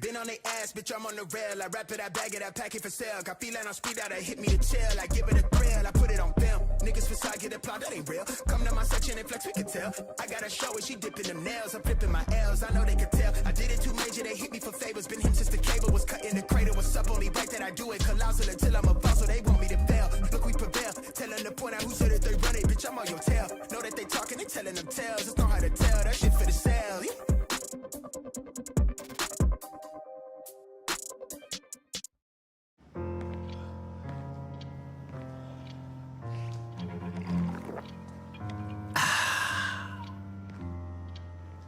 been on their ass, bitch, I'm on the rail. I rap it, I bag it, I pack it for sale. Got feeling on speed out, I hit me to chill. I give it a thrill, I put it on film. Niggas facade, get applaud, that ain't real. Come to my section and flex, we can tell. I got a show and she dipping them nails. I'm flipping my L's, I know they can tell. I did it too major, they hit me for favors. Been him since the cable was cut in the cradle. What's up, only right that I do it. Colossal until I'm a boss, so they want me to fail. Look, we prevail. Tell them to point out who said that they run it. Bitch, I'm on your tail. Know that they talking, they telling them tales. Just know how to tell, that shit for the sale.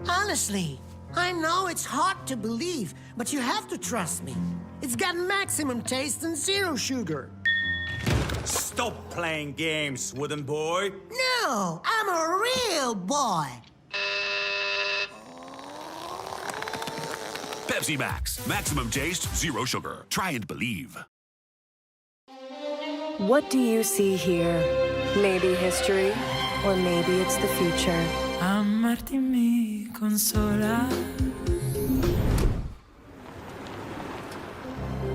Honestly, I know it's hard to believe, but you have to trust me. It's got maximum taste and zero sugar. Stop playing games, wooden boy. No, I'm a real boy. Pepsi Max. Maximum taste, zero sugar. Try and believe. What do you see here? Maybe history, or maybe it's the future. Amarti mi consola.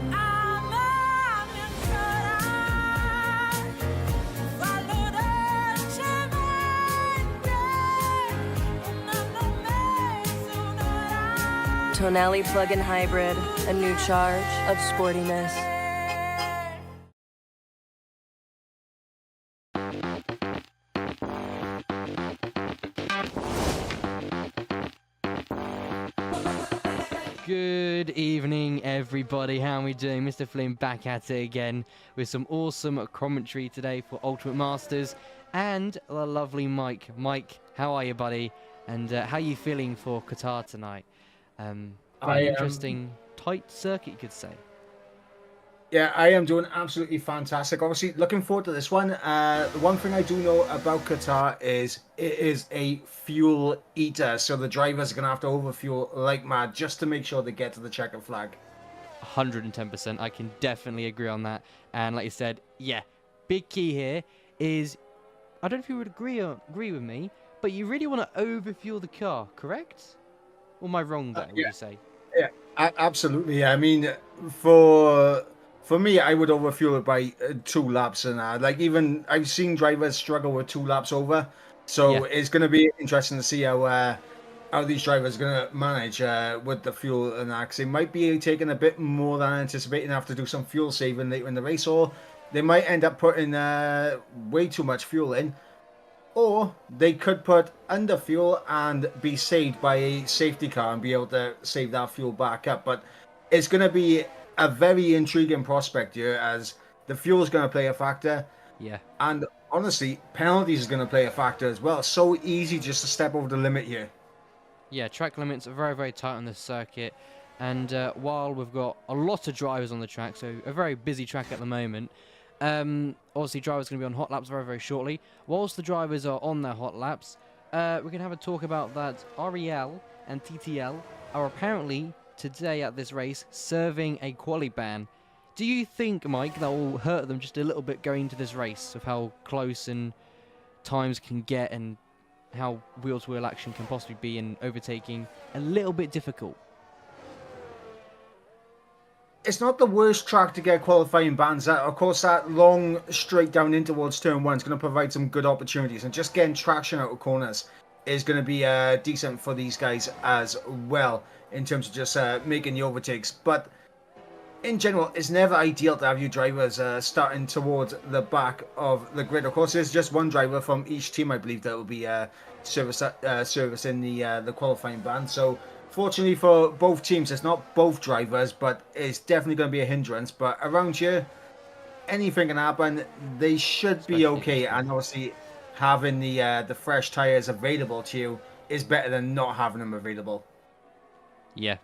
Amami ancora. Fallo dolcemente. Un anno e mezzo, un'ora. Tonali plug-in hybrid, a new charge of sportiness. Good evening, everybody. How are we doing? Mr. Flynn back at it again with some awesome commentary today for Ultimate Masters and the lovely Mike. Mike, how are you, buddy? And how are you feeling for Qatar tonight? Very interesting, tight circuit, you could say. Yeah, I am doing absolutely fantastic. Obviously, looking forward to this one. The one thing I do know about Qatar is it is a fuel eater. So the drivers are going to have to overfuel like mad just to make sure they get to the checkered flag. 110%. I can definitely agree on that. And like you said, yeah, big key here is, I don't know if you would agree with me, but you really want to overfuel the car, correct? Or am I wrong there, would you say? Yeah, absolutely. I mean, for me, I would overfuel it by 2 laps, and like even I've seen drivers struggle with 2 laps over. So it's going to be interesting to see how these drivers are going to manage with the fuel and that. 'Cause they might be taking a bit more than anticipated and have to do some fuel saving later in the race, or they might end up putting way too much fuel in, or they could put under fuel and be saved by a safety car and be able to save that fuel back up. But it's going to be a very intriguing prospect here, as the fuel is going to play a factor. Yeah. And honestly, penalties is going to play a factor as well. So easy just to step over the limit here. Yeah, track limits are very, very tight on this circuit. And while we've got a lot of drivers on the track, so a very busy track at the moment, obviously drivers are going to be on hot laps very, very shortly. Whilst the drivers are on their hot laps, we're going to have a talk about that REL and TTL are apparently today at this race serving a quali ban. Do you think, Mike, that will hurt them just a little bit going into this race of how close and times can get and how wheel-to-wheel action can possibly be in overtaking a little bit difficult? It's not the worst track to get qualifying bans. Of course, that long straight down in towards turn 1 is going to provide some good opportunities, and just getting traction out of corners is going to be decent for these guys as well, in terms of just making the overtakes. But in general, it's never ideal to have you drivers starting towards the back of the grid. Of course, there's just one driver from each team, I believe, that will be servicing the qualifying ban. So fortunately for both teams, it's not both drivers, but it's definitely going to be a hindrance. But around here, anything can happen. They should be okay. And obviously, having the fresh tyres available to you is better than not having them available. Yeah,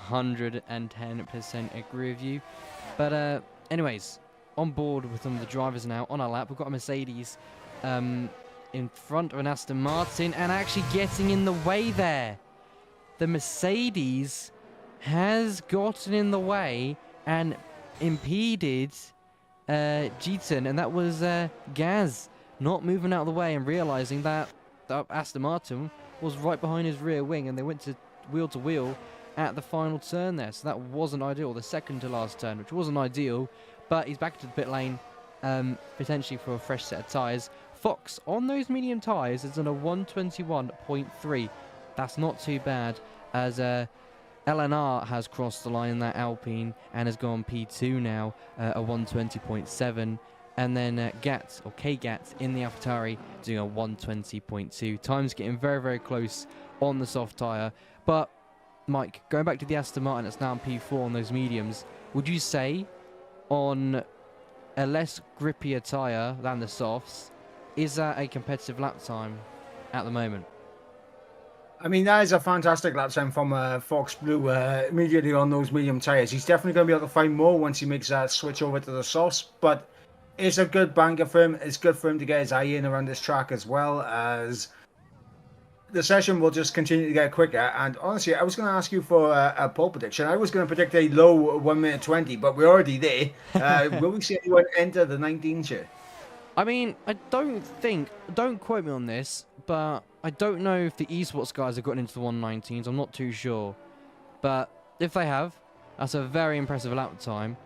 110% agree with you. But anyways, on board with some of the drivers now on our lap. We've got a Mercedes in front of an Aston Martin and actually getting in the way there. The Mercedes has gotten in the way and impeded Jeton, and that was Gaz not moving out of the way and realizing that Aston Martin was right behind his rear wing, and they went to wheel, at the final turn there, so that wasn't ideal. The second to last turn, which wasn't ideal, but he's back into the pit lane, potentially for a fresh set of tyres. Fox, on those medium tyres, is on a 121.3. That's not too bad, as LNR has crossed the line in that Alpine and has gone P2 now, a 120.7. And then Gat, or K-Gat, in the AlphaTauri doing a 120.2. Time's getting very, very close on the soft tyre. But, Mike, going back to the Aston Martin that's now in P4 on those mediums, would you say on a less grippier tyre than the softs, is that a competitive lap time at the moment? I mean, that is a fantastic lap time from Fox Blue immediately on those medium tyres. He's definitely going to be able to find more once he makes that switch over to the softs, but it's a good banker for him. It's good for him to get his eye in around this track, as well as the session will just continue to get quicker. And honestly, I was going to ask you for a pole prediction. I was going to predict a low 1 minute 20, but we're already there. Will we see anyone enter the 19th here? I mean, don't quote me on this, but I don't know if the esports guys have gotten into the 119s. I'm not too sure. But if they have, that's a very impressive lap time.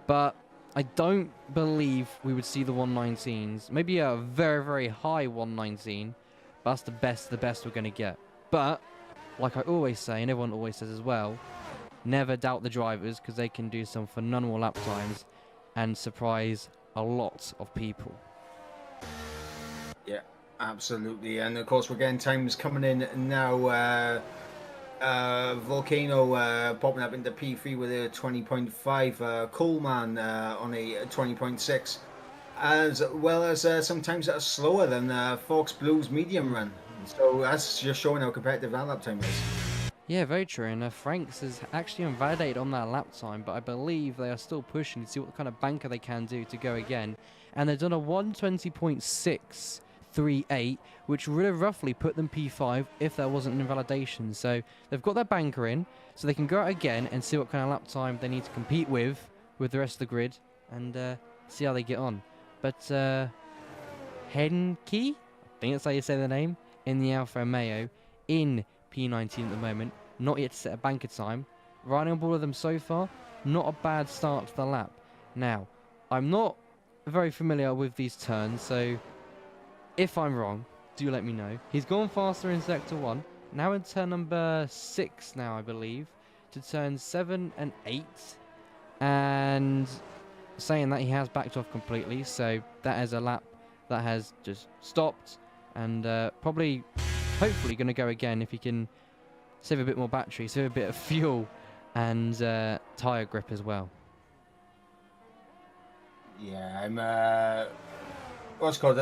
But I don't believe we would see the 119s. Maybe a very, very high 119. But that's the best we're going to get. But, like I always say, and everyone always says as well, never doubt the drivers, because they can do some phenomenal lap times and surprise a lot of people. Yeah, absolutely. And of course, we're getting times coming in now. Volcano popping up into P3 with a 20.5. Coleman on a 20.6. As well as some times that are slower than Fox Blue's medium run. So that's just showing how competitive that lap time is. Yeah, very true. And Franks is actually invalidated on that lap time, but I believe they are still pushing to see what kind of banker they can do to go again. And they've done a 120.638, which would have roughly put them P5 if there wasn't an invalidation. So they've got their banker in, so they can go out again and see what kind of lap time they need to compete with the rest of the grid, and see how they get on. But Henke, I think that's how you say the name, in the Alfa Romeo, in P19 at the moment, not yet to set a banker time. Riding on board with them so far, not a bad start to the lap. Now, I'm not very familiar with these turns, so if I'm wrong, do let me know. He's gone faster in Sector 1, now in turn number 6 now, I believe, to turn 7 and 8, and saying that he has backed off completely, so that is a lap that has just stopped, and probably, hopefully, going to go again if he can save a bit more battery, save a bit of fuel, and tyre grip as well. Yeah, I'm what's it called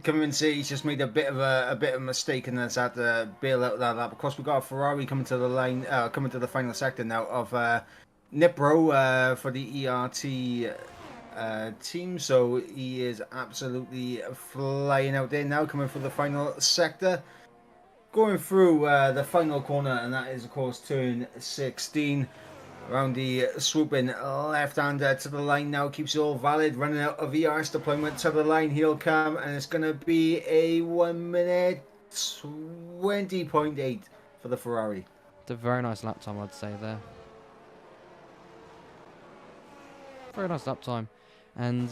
convinced he's just made a bit of a mistake and has had to bail out that lap. Of course, we've got a Ferrari coming to the line, coming to the final sector now of Nipro for the ERT team. So he is absolutely flying out there now, coming for the final sector, going through the final corner, and that is of course turn 16. Around the swooping left-hander to the line now, keeps it all valid, running out of ERS deployment to the line, he'll come, and it's going to be a 1 minute 20.8 for the Ferrari. It's a very nice lap time, I'd say there. Very nice lap time. And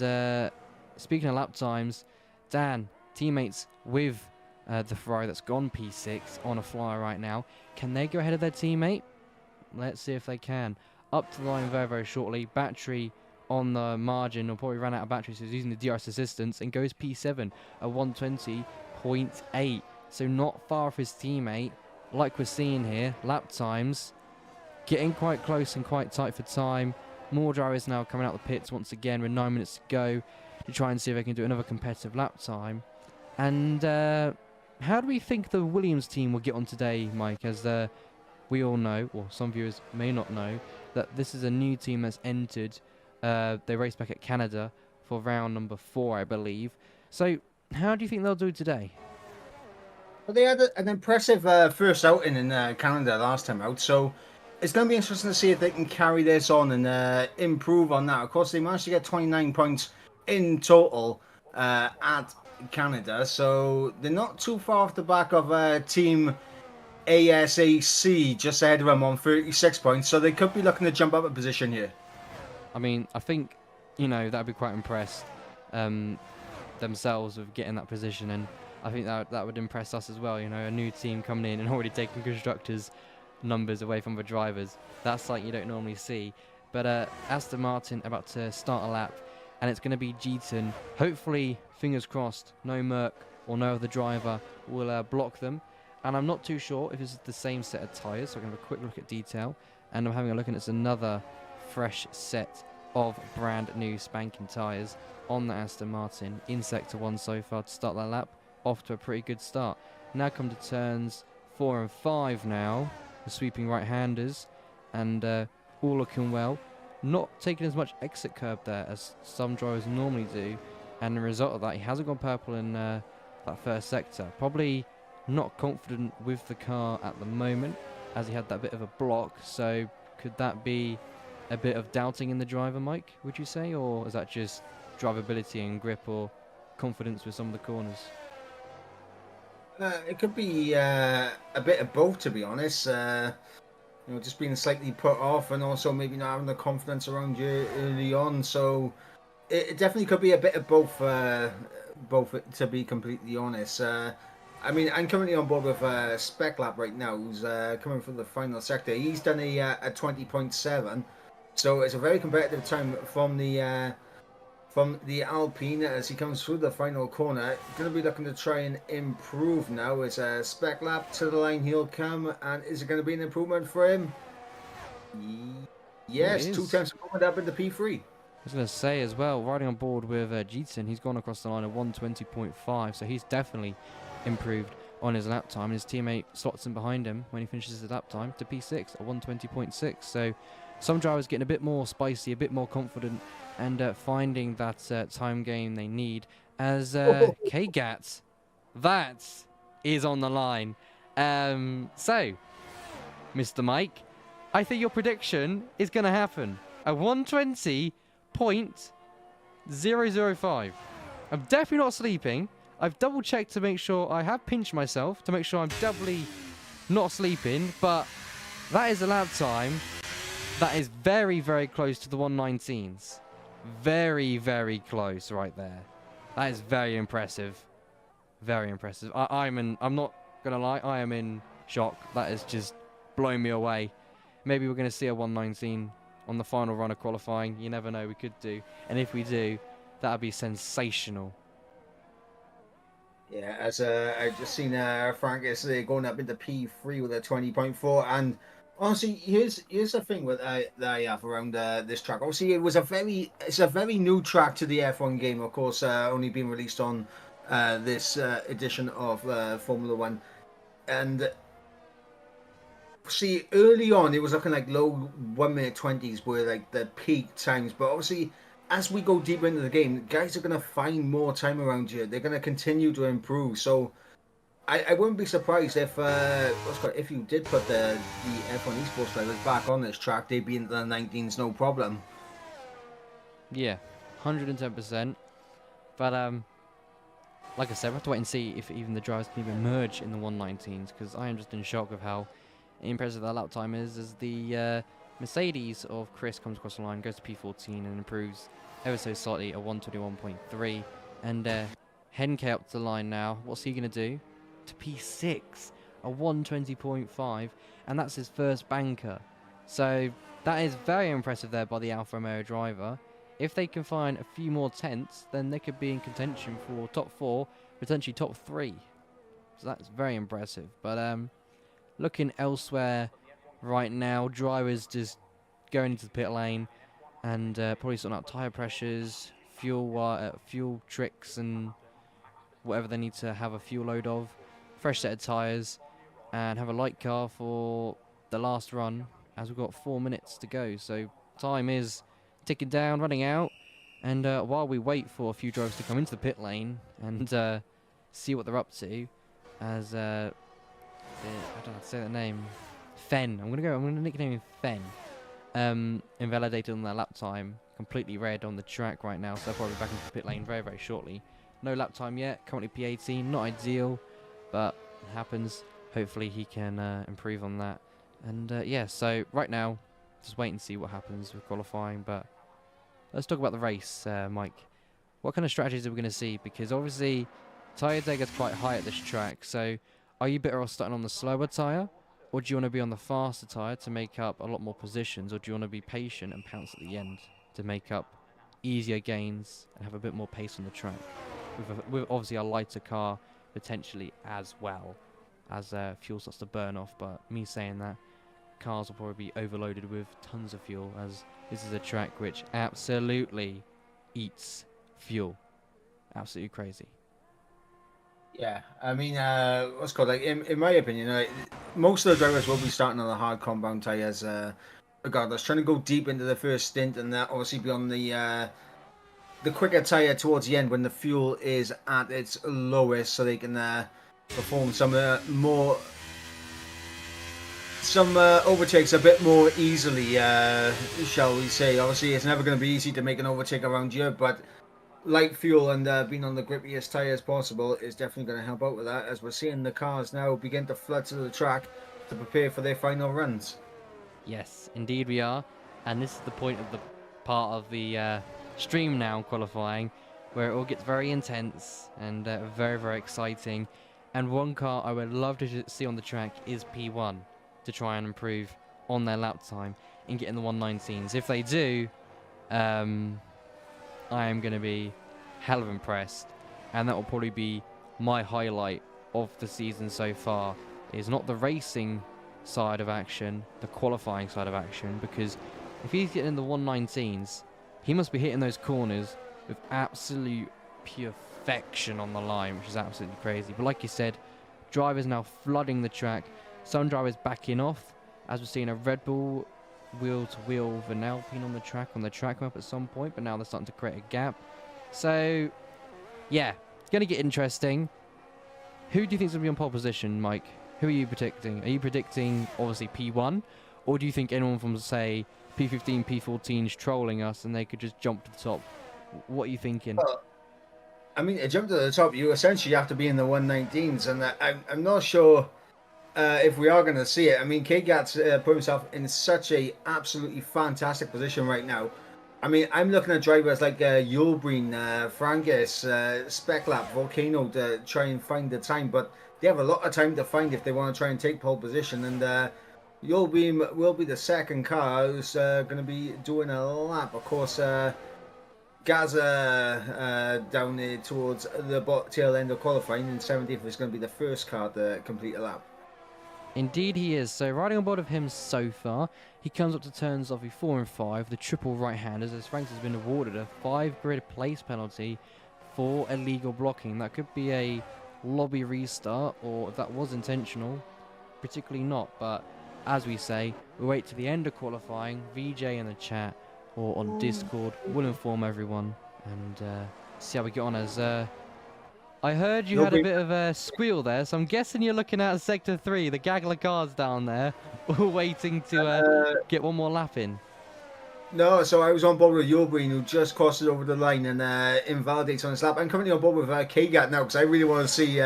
speaking of lap times, Dan, teammates with the Ferrari that's gone P6 on a flyer right now, can they go ahead of their teammate? Let's see if they can. Up to the line very, very shortly. Battery on the margin, or probably ran out of battery, so he's using the DRS assistance and goes P7 at 120.8. So not far off his teammate. Like we're seeing here, lap times getting quite close and quite tight for time. More drivers now coming out the pits once again with 9 minutes to go to try and see if they can do another competitive lap time. And how do we think the Williams team will get on today, Mike, as we all know, or some viewers may not know, that this is a new team that's entered. They raced back at Canada for round number 4, I believe. So, how do you think they'll do today? Well, they had an impressive first outing in Canada last time out, so it's going to be interesting to see if they can carry this on and improve on that. Of course, they managed to get 29 points in total at Canada, so they're not too far off the back of Team ASAC just ahead of them on 36 points, so they could be looking to jump up a position here. I mean, I think, you know, that'd be quite impressed themselves with getting that position, and I think that would impress us as well. You know, a new team coming in and already taking constructors' numbers away from the drivers. That's something you don't normally see. But Aston Martin about to start a lap, and it's going to be Jeton. Hopefully, fingers crossed, no Merc or no other driver will block them. And I'm not too sure if this is the same set of tyres, so I'm going to have a quick look at detail. And I'm having a look, and it's another fresh set of brand new spanking tyres on the Aston Martin in Sector 1 so far to start that lap. Off to a pretty good start. Now come to turns 4 and 5 now. The sweeping right-handers, and all looking well. Not taking as much exit curb there as some drivers normally do, and the result of that, he hasn't gone purple in that first sector. Probably not confident with the car at the moment, as he had that bit of a block. So could that be a bit of doubting in the driver, Mike, would you say, or is that just drivability and grip or confidence with some of the corners? It could be a bit of both, to be honest. You know, just being slightly put off, and also maybe not having the confidence around you early on. So it definitely could be a bit of both. Both, to be completely honest. I mean, I'm currently on board with Spec Lab right now, who's coming from the final sector. He's done a 20.7, so it's a very competitive time from the Alpine as he comes through the final corner. Going to be looking to try and improve now. It's a Spec Lab to the line, he'll come, and is it going to be an improvement for him? Yes, 2 times improvement up in the P3. I was going to say as well, riding on board with Jeton, he's gone across the line at 120.5, so he's definitely improved on his lap time. His teammate slots in behind him when he finishes his lap time to P6 at 120.6. So some drivers getting a bit more spicy, a bit more confident, and finding that time gain they need. As K-Gat, that is on the line. So, Mr. Mike, I think your prediction is going to happen. A 120.005. I'm definitely not sleeping. I've double checked to make sure. I have pinched myself to make sure I'm doubly not sleeping, but that is a lap time that is very, very close to the 119s. Very, very close right there. That is very impressive. Very impressive. I'm not gonna lie, I am in shock. That is just blowing me away. Maybe we're gonna see a 119 on the final run of qualifying. You never know, we could do. And if we do, that'd be sensational. Yeah, as I just seen Frank yesterday going up into P3 with a 20.4, and honestly, here's the thing with that I have around this track. Obviously, it's a very new track to the F1 game. Of course, only being released on this edition of Formula One, and see, early on it was looking like low 1 minute 20s were like the peak times, but obviously, as we go deeper into the game, guys are going to find more time around you. They're going to continue to improve. So I wouldn't be surprised if you did put the F1 esports drivers back on this track, they'd be into the 19s, no problem. Yeah, 110%. But like I said, we'll have to wait and see if even the drivers can even merge in the 119s, because I am just in shock of how impressive that lap time is, as the Mercedes of Chris comes across the line, goes to P14 and improves ever so slightly at 121.3. And Henke up to the line now. What's he going to do? To P6, a 120.5, and that's his first banker. So that is very impressive there by the Alfa Romeo driver. If they can find a few more tenths, then they could be in contention for top 4, potentially top 3. So that's very impressive. But looking elsewhere right now, drivers just going into the pit lane and probably sorting out tyre pressures, fuel tricks, and whatever they need to have a fuel load of. Fresh set of tyres, and have a light car for the last run, as we've got 4 minutes to go. So time is ticking down, running out, and while we wait for a few drivers to come into the pit lane and see what they're up to, as I don't know how to say that name, Fen. I'm gonna nickname him Fen. Invalidated on their lap time, completely red on the track right now, so they'll probably be back into the pit lane very, very shortly. No lap time yet, currently P18, not ideal, but it happens. hopefully he can improve on that. And yeah, so right now, just wait and see what happens with qualifying. But let's talk about the race, Mike. What kind of strategies are we going to see? Because obviously, tyre deg is quite high at this track. So are you better off starting on the slower tyre? Or do you want to be on the faster tyre to make up a lot more positions? Or do you want to be patient and pounce at the end to make up easier gains and have a bit more pace on the track? With obviously a lighter car potentially as well as fuel starts to burn off. But me saying that, cars will probably be overloaded with tons of fuel, as this is a track which absolutely eats fuel. Absolutely crazy. Yeah, I mean, what's it called? Like in my opinion, most of the drivers will be starting on the hard compound tires, regardless, trying to go deep into the first stint, and obviously be on the quicker tire towards the end when the fuel is at its lowest, so they can perform some overtakes a bit more easily, shall we say. Obviously, it's never going to be easy to make an overtake around here, but light fuel and being on the grippiest tyres possible is definitely going to help out with that, as we're seeing the cars now begin to flood to the track to prepare for their final runs. Yes, indeed we are. And this is the point of the part of the stream now, qualifying, where it all gets very intense and very, very exciting. And one car I would love to see on the track is P1, to try and improve on their lap time and get in the 119s. If they do, I am going to be hell of impressed, and that will probably be my highlight of the season so far, is not the racing side of action, the qualifying side of action, because if he's getting in the 119s, he must be hitting those corners with absolute perfection on the line, which is absolutely crazy. But like you said, drivers now flooding the track, some drivers backing off, as we're seeing a Red Bull wheel-to-wheel Vanelpine on the track up at some point, but now they're starting to create a gap. So, yeah, it's going to get interesting. Who do you think is going to be on pole position, Mike? Who are you predicting? Are you predicting, obviously, P1? Or do you think anyone from, say, P15, P14 is trolling us and they could just jump to the top? What are you thinking? I mean, to jump to the top, you essentially have to be in the 119s, and I'm not sure if we are going to see it. I mean, K-Gat's put himself in such a absolutely fantastic position right now. I mean, I'm looking at drivers like Yulbreen, Frangus, Speclap, Volcano to try and find the time, but they have a lot of time to find if they want to try and take pole position. And Yulbreen will be the second car who's going to be doing a lap. Of course, Gaza down there towards the tail end of qualifying, and 70th is going to be the first car to complete a lap. Indeed he is. So riding on board of him so far, he comes up to turns of the 4 and 5, the triple right-handers, as Franks has been awarded a 5-grid place penalty for illegal blocking. That could be a lobby restart, or if that was intentional, particularly not. But as we say, we wait to the end of qualifying. VJ in the chat or on Discord will inform everyone and see how we get on. As I heard you had a bit of a squeal there, so I'm guessing you're looking at Sector 3, the gaggle of cars down there, all waiting to get one more lap in. No, so I was on board with Yulbreen, who just crossed it over the line and invalidates on his lap. I'm currently on board with K-Gat now, because I really want to see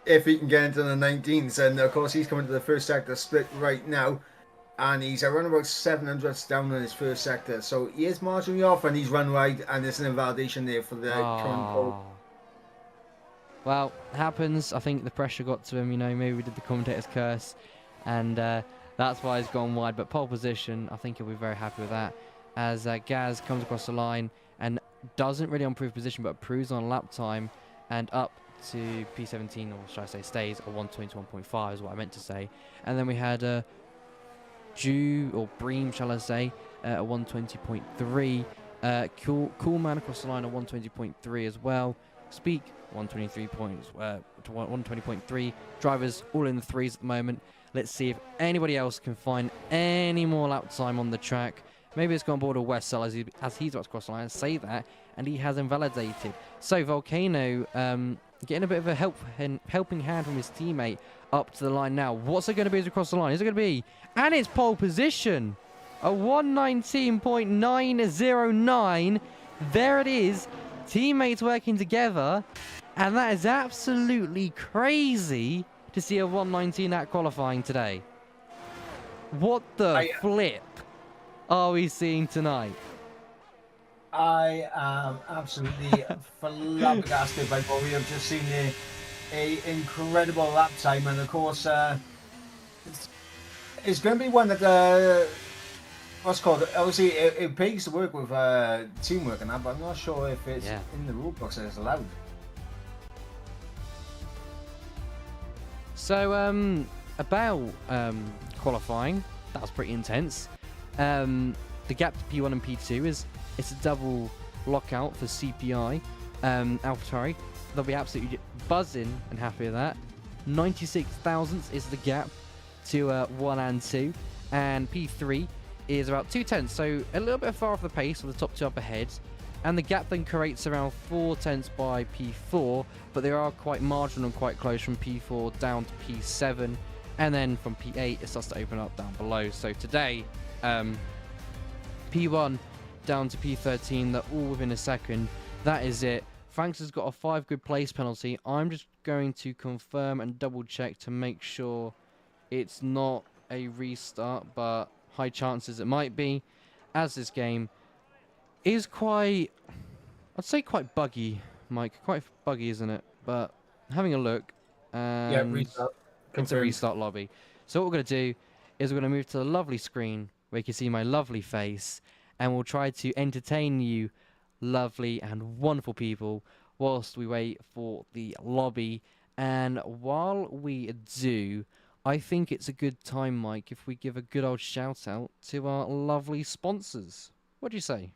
if he can get into the 19s. And of course, he's coming to the first sector split right now, and he's around about 700s down in his first sector. So he is marginally off, and he's run right, and there's an invalidation there for the current pole. Well, happens. I think the pressure got to him, you know, maybe we did the commentator's curse, and that's why he's gone wide. But pole position, I think he'll be very happy with that, as Gaz comes across the line and doesn't really improve position, but improves on lap time and up to P17, or should I say stays at 121.5 is what I meant to say. And then we had Bream, shall I say, at 120.3. Cool Man across the line at 120.3 as well. Speak 123 points to 120.3. Drivers all in the threes at the moment. Let's see if anybody else can find any more lap time on the track. Maybe it's gone board of Wessel as he's about to cross the line and say that, and he has invalidated. So Volcano getting a bit of a helping hand from his teammate up to the line now. What's it going to be as we cross the line? Is it going to be? And it's pole position. A 119.909. There it is. Teammates working together. And that is absolutely crazy to see a 119 at qualifying today? What the flip are we seeing tonight? I am absolutely flabbergasted by what we have just seen there. A incredible lap time, and of course, it's going to be one that what's called. Obviously, it pays to work with teamwork and that, but I'm not sure if it's in the rule books that it's allowed. So, about qualifying, that was pretty intense. The gap to P1 and P2 it's a double lockout for CPI. AlphaTauri, they'll be absolutely buzzing and happy with that. 96 thousandths is the gap to 1 and 2, and P3 is about 2/10, so a little bit far off the pace with the top two up ahead. And the gap then creates around 4/10 by P4, but they are quite marginal and quite close from P4 down to P7, and then from P8 it starts to open up down below. So today, P1 down to P13, they're all within a second. That is it. Franks has got a 5 grid place penalty. I'm just going to confirm and double check to make sure it's not a restart, but high chances it might be, as this game is quite, I'd say quite buggy, Mike. Quite buggy, isn't it? But having a look, and Restart. it's a restart lobby. So what we're going to do is we're going to move to the lovely screen where you can see my lovely face, and we'll try to entertain you lovely and wonderful people whilst we wait for the lobby. And while we do, I think it's a good time, Mike, if we give a good old shout out to our lovely sponsors. What do you say?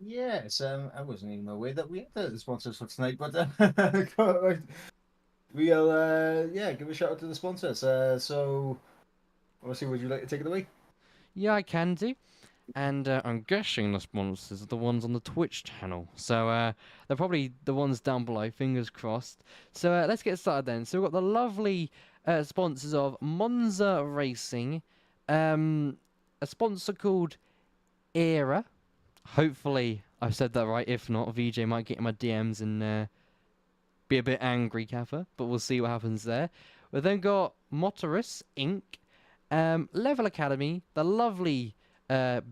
Yes, I wasn't even aware that we had the sponsors for tonight, but we'll give a shout out to the sponsors. So obviously, would you like to take it away? Yeah, I can do. And I'm guessing the sponsors are the ones on the Twitch channel. So they're probably the ones down below, fingers crossed. So let's get started then. So we've got the lovely sponsors of Monza Racing, a sponsor called Era. Hopefully I've said that right. If not, VJ might get in my DMs and be a bit angry, Kappa. But we'll see what happens there. We've then got Motorus Inc., Level Academy, the lovely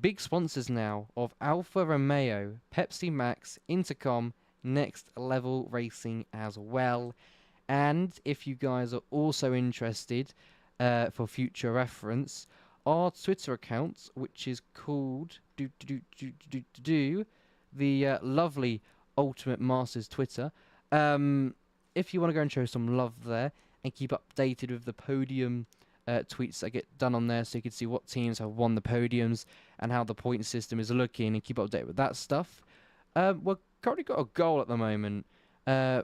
big sponsors now of Alfa Romeo, Pepsi Max, Intercom, Next Level Racing as well. And if you guys are also interested, for future reference, our Twitter account, which is called the lovely Ultimate Masters Twitter. If you want to go and show some love there and keep updated with the podium tweets that get done on there, so you can see what teams have won the podiums and how the point system is looking, and keep updated with that stuff. We've currently got a goal at the moment. We're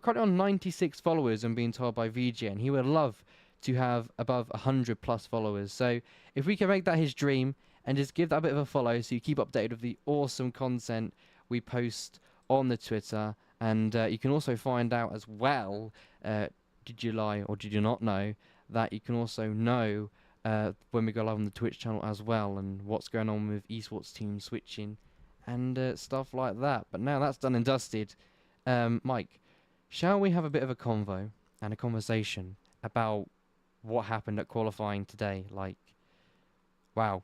currently on 96 followers and being told by VJ, and he would love to have above 100 plus followers. So if we can make that his dream and just give that a bit of a follow so you keep updated with the awesome content we post on the Twitter. And you can also find out as well, did you lie or did you not know, that you can also know when we go live on the Twitch channel as well, and what's going on with esports teams switching and stuff like that. But now that's done and dusted, Mike, shall we have a bit of a convo and a conversation about what happened at qualifying today? Like, wow,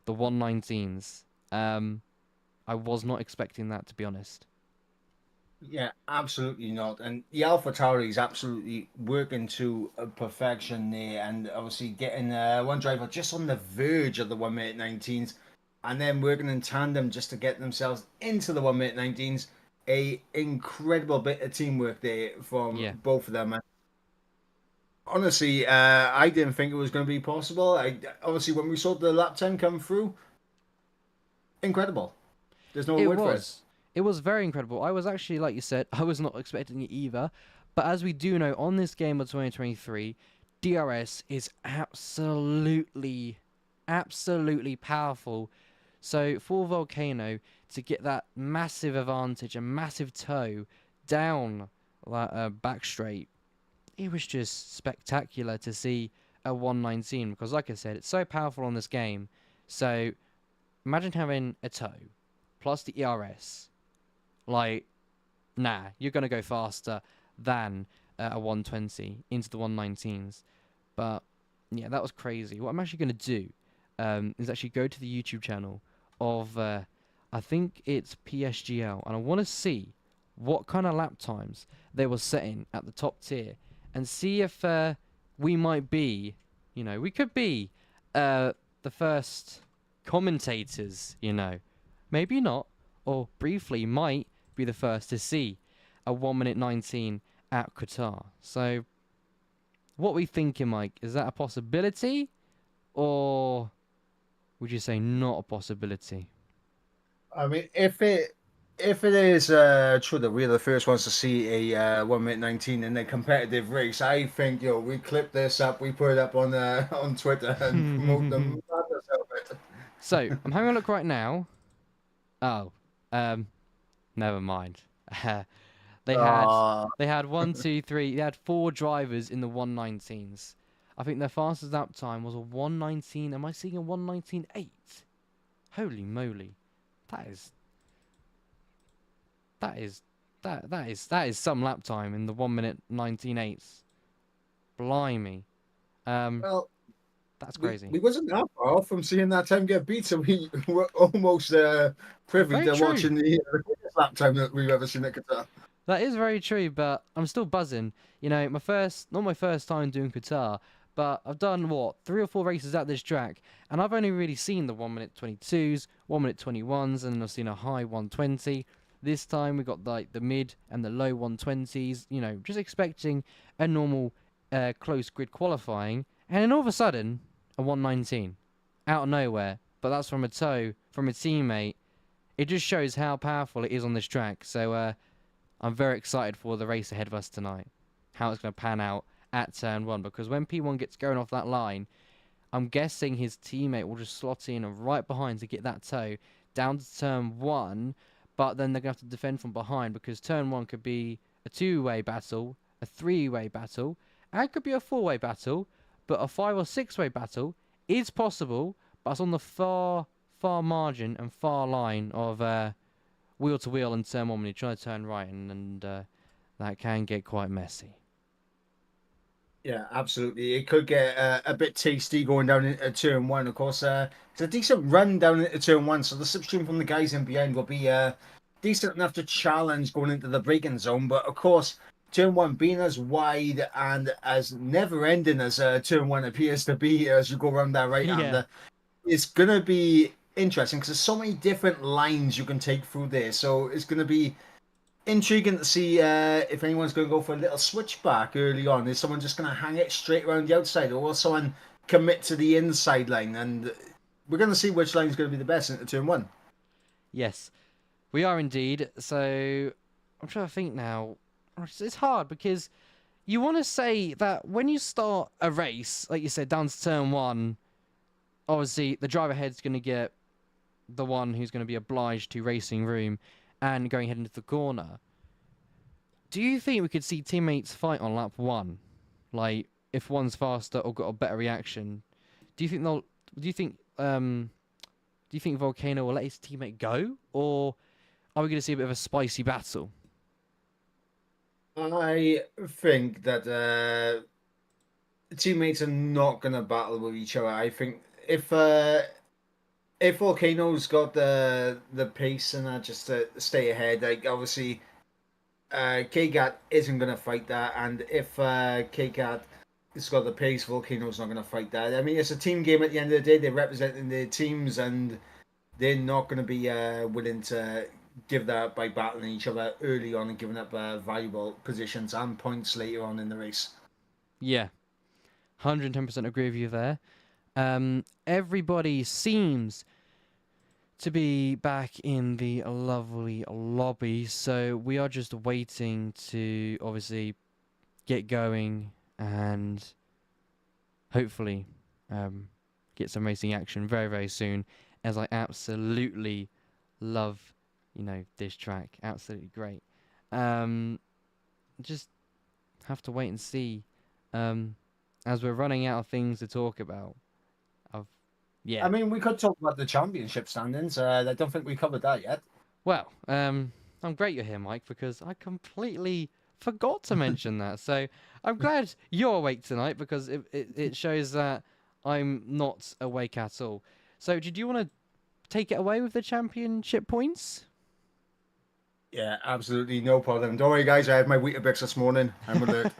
the 119s. I was not expecting that, to be honest. Yeah, absolutely not. And the AlphaTauri is absolutely working to perfection there, and obviously getting one driver just on the verge of the 1 minute 19s, and then working in tandem just to get themselves into the 1 minute 19s. A incredible bit of teamwork there from both of them. Honestly, I didn't think it was going to be possible. Obviously, when we saw the lap time come through, incredible. There's no word for it. It was very incredible. I was actually, like you said, I was not expecting it either. But as we do know, on this game of 2023, DRS is absolutely powerful. So for Volcano to get that massive advantage, a massive toe down that back straight, it was just spectacular to see a 119. Because like I said, it's so powerful on this game. So imagine having a toe plus the ERS. Like, nah, you're going to go faster than a 120 into the 119s. But yeah, that was crazy. What I'm actually going to do is actually go to the YouTube channel of, I think it's PSGL, and I want to see what kind of lap times they were setting at the top tier and see if we might be, we could be the first commentators, maybe not, or briefly might be the first to see a 1 minute 19 at Qatar. So, what are we thinking, Mike? Is that a possibility, or would you say not a possibility? I mean, if it is true that we're the first ones to see a 1 minute 19 in a competitive race, I think we clip this up, we put it up on on Twitter and promote the madness out of it. So, I'm having a look right now. Oh, never mind. They had Ah. they had one, two, three. They had 4 drivers in the 119s. I think their fastest lap time was a 119. Am I seeing a 119.8? Holy moly, that is some lap time in the 1 minute 19.8s. Blimey, Well, that's crazy. we wasn't that far off from seeing that time get beat, so we were almost privy Very to true. watching the quickest lap time that we've ever seen at Qatar. That is very true, but I'm still buzzing. Not my first time doing Qatar, but I've done 3 or 4 races at this track, and I've only really seen the 1 minute 22s, 1 minute 21s, and I've seen a high 120. This time we got the mid and the low 120s. Just expecting a normal close grid qualifying, and then all of a sudden a 119 out of nowhere. But that's from a tow from a teammate. It just shows how powerful it is on this track. So I'm very excited for the race ahead of us tonight, how it's going to pan out at turn 1, because when P1 gets going off that line, I'm guessing his teammate will just slot in right behind to get that tow down to turn 1, but then they're going to have to defend from behind, because turn 1 could be a 2-way battle, a 3-way battle, and it could be a 4-way battle, but a 5 or 6-way battle is possible, but it's on the far margin and far line of wheel to wheel and turn 1 when you try to turn right, and that can get quite messy. Yeah, absolutely. It could get a bit tasty going down into turn 1. Of course, it's a decent run down into turn 1, so the slipstream from the guys in behind will be decent enough to challenge going into the braking zone. But of course, turn 1 being as wide and as never-ending as turn 1 appears to be as you go around that right-hander, it's going to be interesting because there's so many different lines you can take through there. So it's going to be intriguing to see if anyone's going to go for a little switchback early on. Is someone just going to hang it straight around the outside, or will someone commit to the inside line? And we're going to see which line is going to be the best into turn 1. Yes, we are indeed. So I'm trying to think now. It's hard because you want to say that when you start a race, like you said, down to turn 1, obviously the driver ahead's going to get the one who's going to be obliged to racing room and going ahead into the corner. Do you think we could see teammates fight on lap 1? Like, if one's faster or got a better reaction, do you think Volcano will let his teammate go, or are we going to see a bit of a spicy battle? I think that teammates are not going to battle with each other. I think if Volcano's got the pace and just to stay ahead, like obviously KGAT isn't going to fight that, and if KGAT has got the pace, Volcano's not going to fight that. I mean, it's a team game at the end of the day. They're representing their teams, and they're not going to be willing to give that up by battling each other early on and giving up valuable positions and points later on in the race. Yeah, 110% agree with you there. Everybody seems to be back in the lovely lobby, so we are just waiting to obviously get going and hopefully get some racing action very, very soon, as I absolutely love, this track. Absolutely great. Just have to wait and see as we're running out of things to talk about. Yeah. I mean, we could talk about the championship standings. I don't think we covered that yet. Well, I'm great you're here, Mike, because I completely forgot to mention that. So I'm glad you're awake tonight because it shows that I'm not awake at all. So did you want to take it away with the championship points? Yeah, absolutely no problem. Don't worry, guys. I had my Weetabix this morning. I'm alert.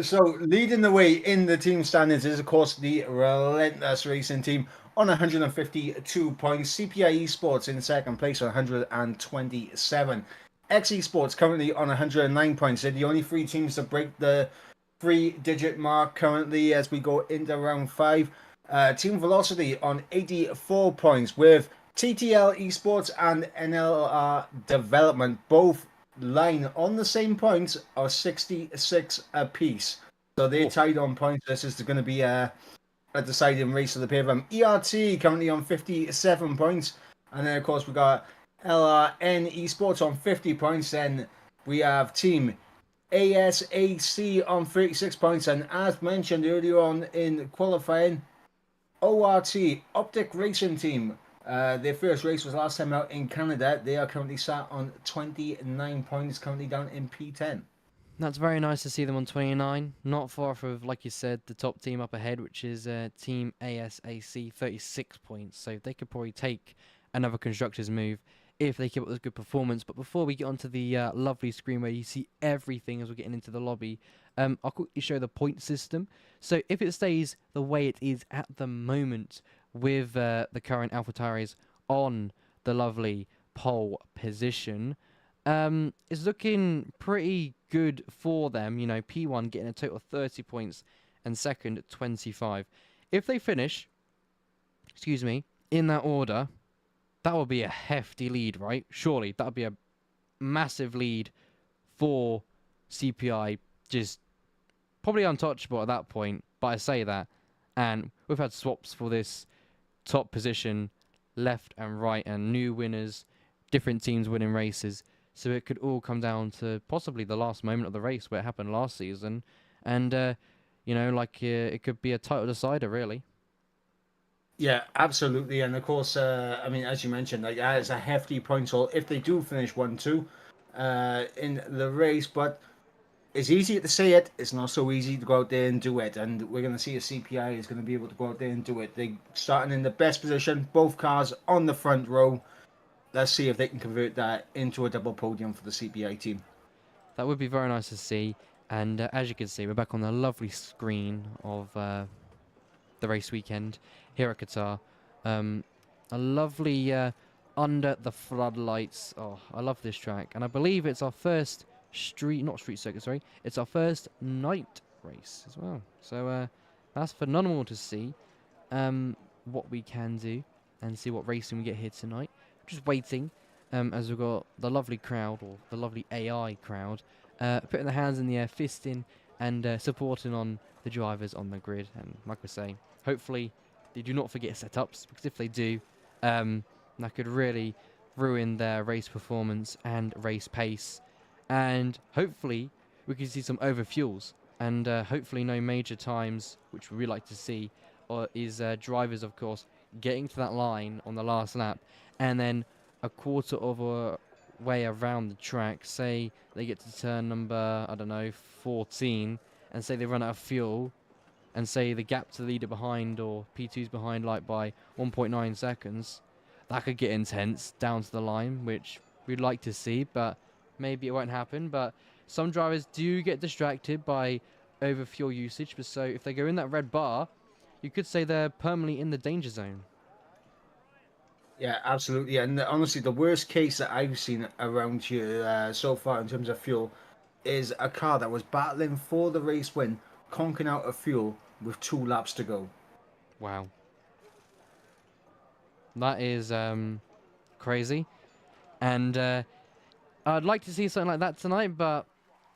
So leading the way in the team standings is, of course, the Relentless Racing team on 152 points. CPI Esports in second place on 127. X Esports currently on 109 points. They're the only three teams to break the 3-digit mark currently as we go into round 5. Team Velocity on 84 points with TTL Esports and NLR Development both line on the same points of 66 apiece. So they're tied on points. This is going to be a deciding race of the pair of them. ERT currently on 57 points. And then, of course, we got LRN Esports on 50 points. Then we have Team ASAC on 36 points. And as mentioned earlier on in qualifying, ORT, Optic Racing Team. Their first race was last time out in Canada. They are currently sat on 29 points, currently down in P10. That's very nice to see them on 29. Not far off of, like you said, the top team up ahead, which is Team ASAC, 36 points. So they could probably take another constructors move if they keep up this good performance. But before we get onto the lovely screen where you see everything as we're getting into the lobby, I'll quickly show the point system. So if it stays the way it is at the moment, with the current AlphaTauri on the lovely pole position, it's looking pretty good for them. You know, P1 getting a total of 30 points and second 25. If they finish, in that order, that would be a hefty lead, right? Surely that would be a massive lead for CPI, just probably untouchable at that point. But I say that, and we've had swaps for this top position left and right, and new winners, different teams winning races, so it could all come down to possibly the last moment of the race where it happened last season, and you know, like it could be a title decider, really. Yeah, absolutely. And of course, I mean, as you mentioned, like that is a hefty point haul if they do finish 1-2 in the race. But it's easy to say it. It's not so easy to go out there and do it. And we're going to see if CPI is going to be able to go out there and do it. They're starting in the best position. Both cars on the front row. Let's see if they can convert that into a double podium for the CPI team. That would be very nice to see. And as you can see, we're back on the lovely screen of the race weekend here at Qatar. A lovely under the floodlights. Oh, I love this track. And I believe it's our first it's our first night race as well. So that's phenomenal to see what we can do and see what racing we get here tonight. Just waiting as we've got the lovely crowd, or the lovely AI crowd, putting their hands in the air, fisting and supporting on the drivers on the grid. And like I say, hopefully they do not forget setups, because if they do, that could really ruin their race performance and race pace. And hopefully we can see some overfuels, and hopefully no major times, which we like to see, or is drivers, of course, getting to that line on the last lap, and then a quarter of a way around the track, say they get to turn number, I don't know, 14, and say they run out of fuel, and say the gap to the leader behind, or P2's behind, like by 1.9 seconds, that could get intense down to the line, which we'd like to see, but maybe it won't happen. But some drivers do get distracted by overfuel usage, but so if they go in that red bar, you could say they're permanently in the danger zone. Yeah, absolutely. And honestly, the worst case that I've seen around here so far in terms of fuel is a car that was battling for the race win, conking out of fuel with 2 laps to go. Wow. That is crazy. And I'd like to see something like that tonight, but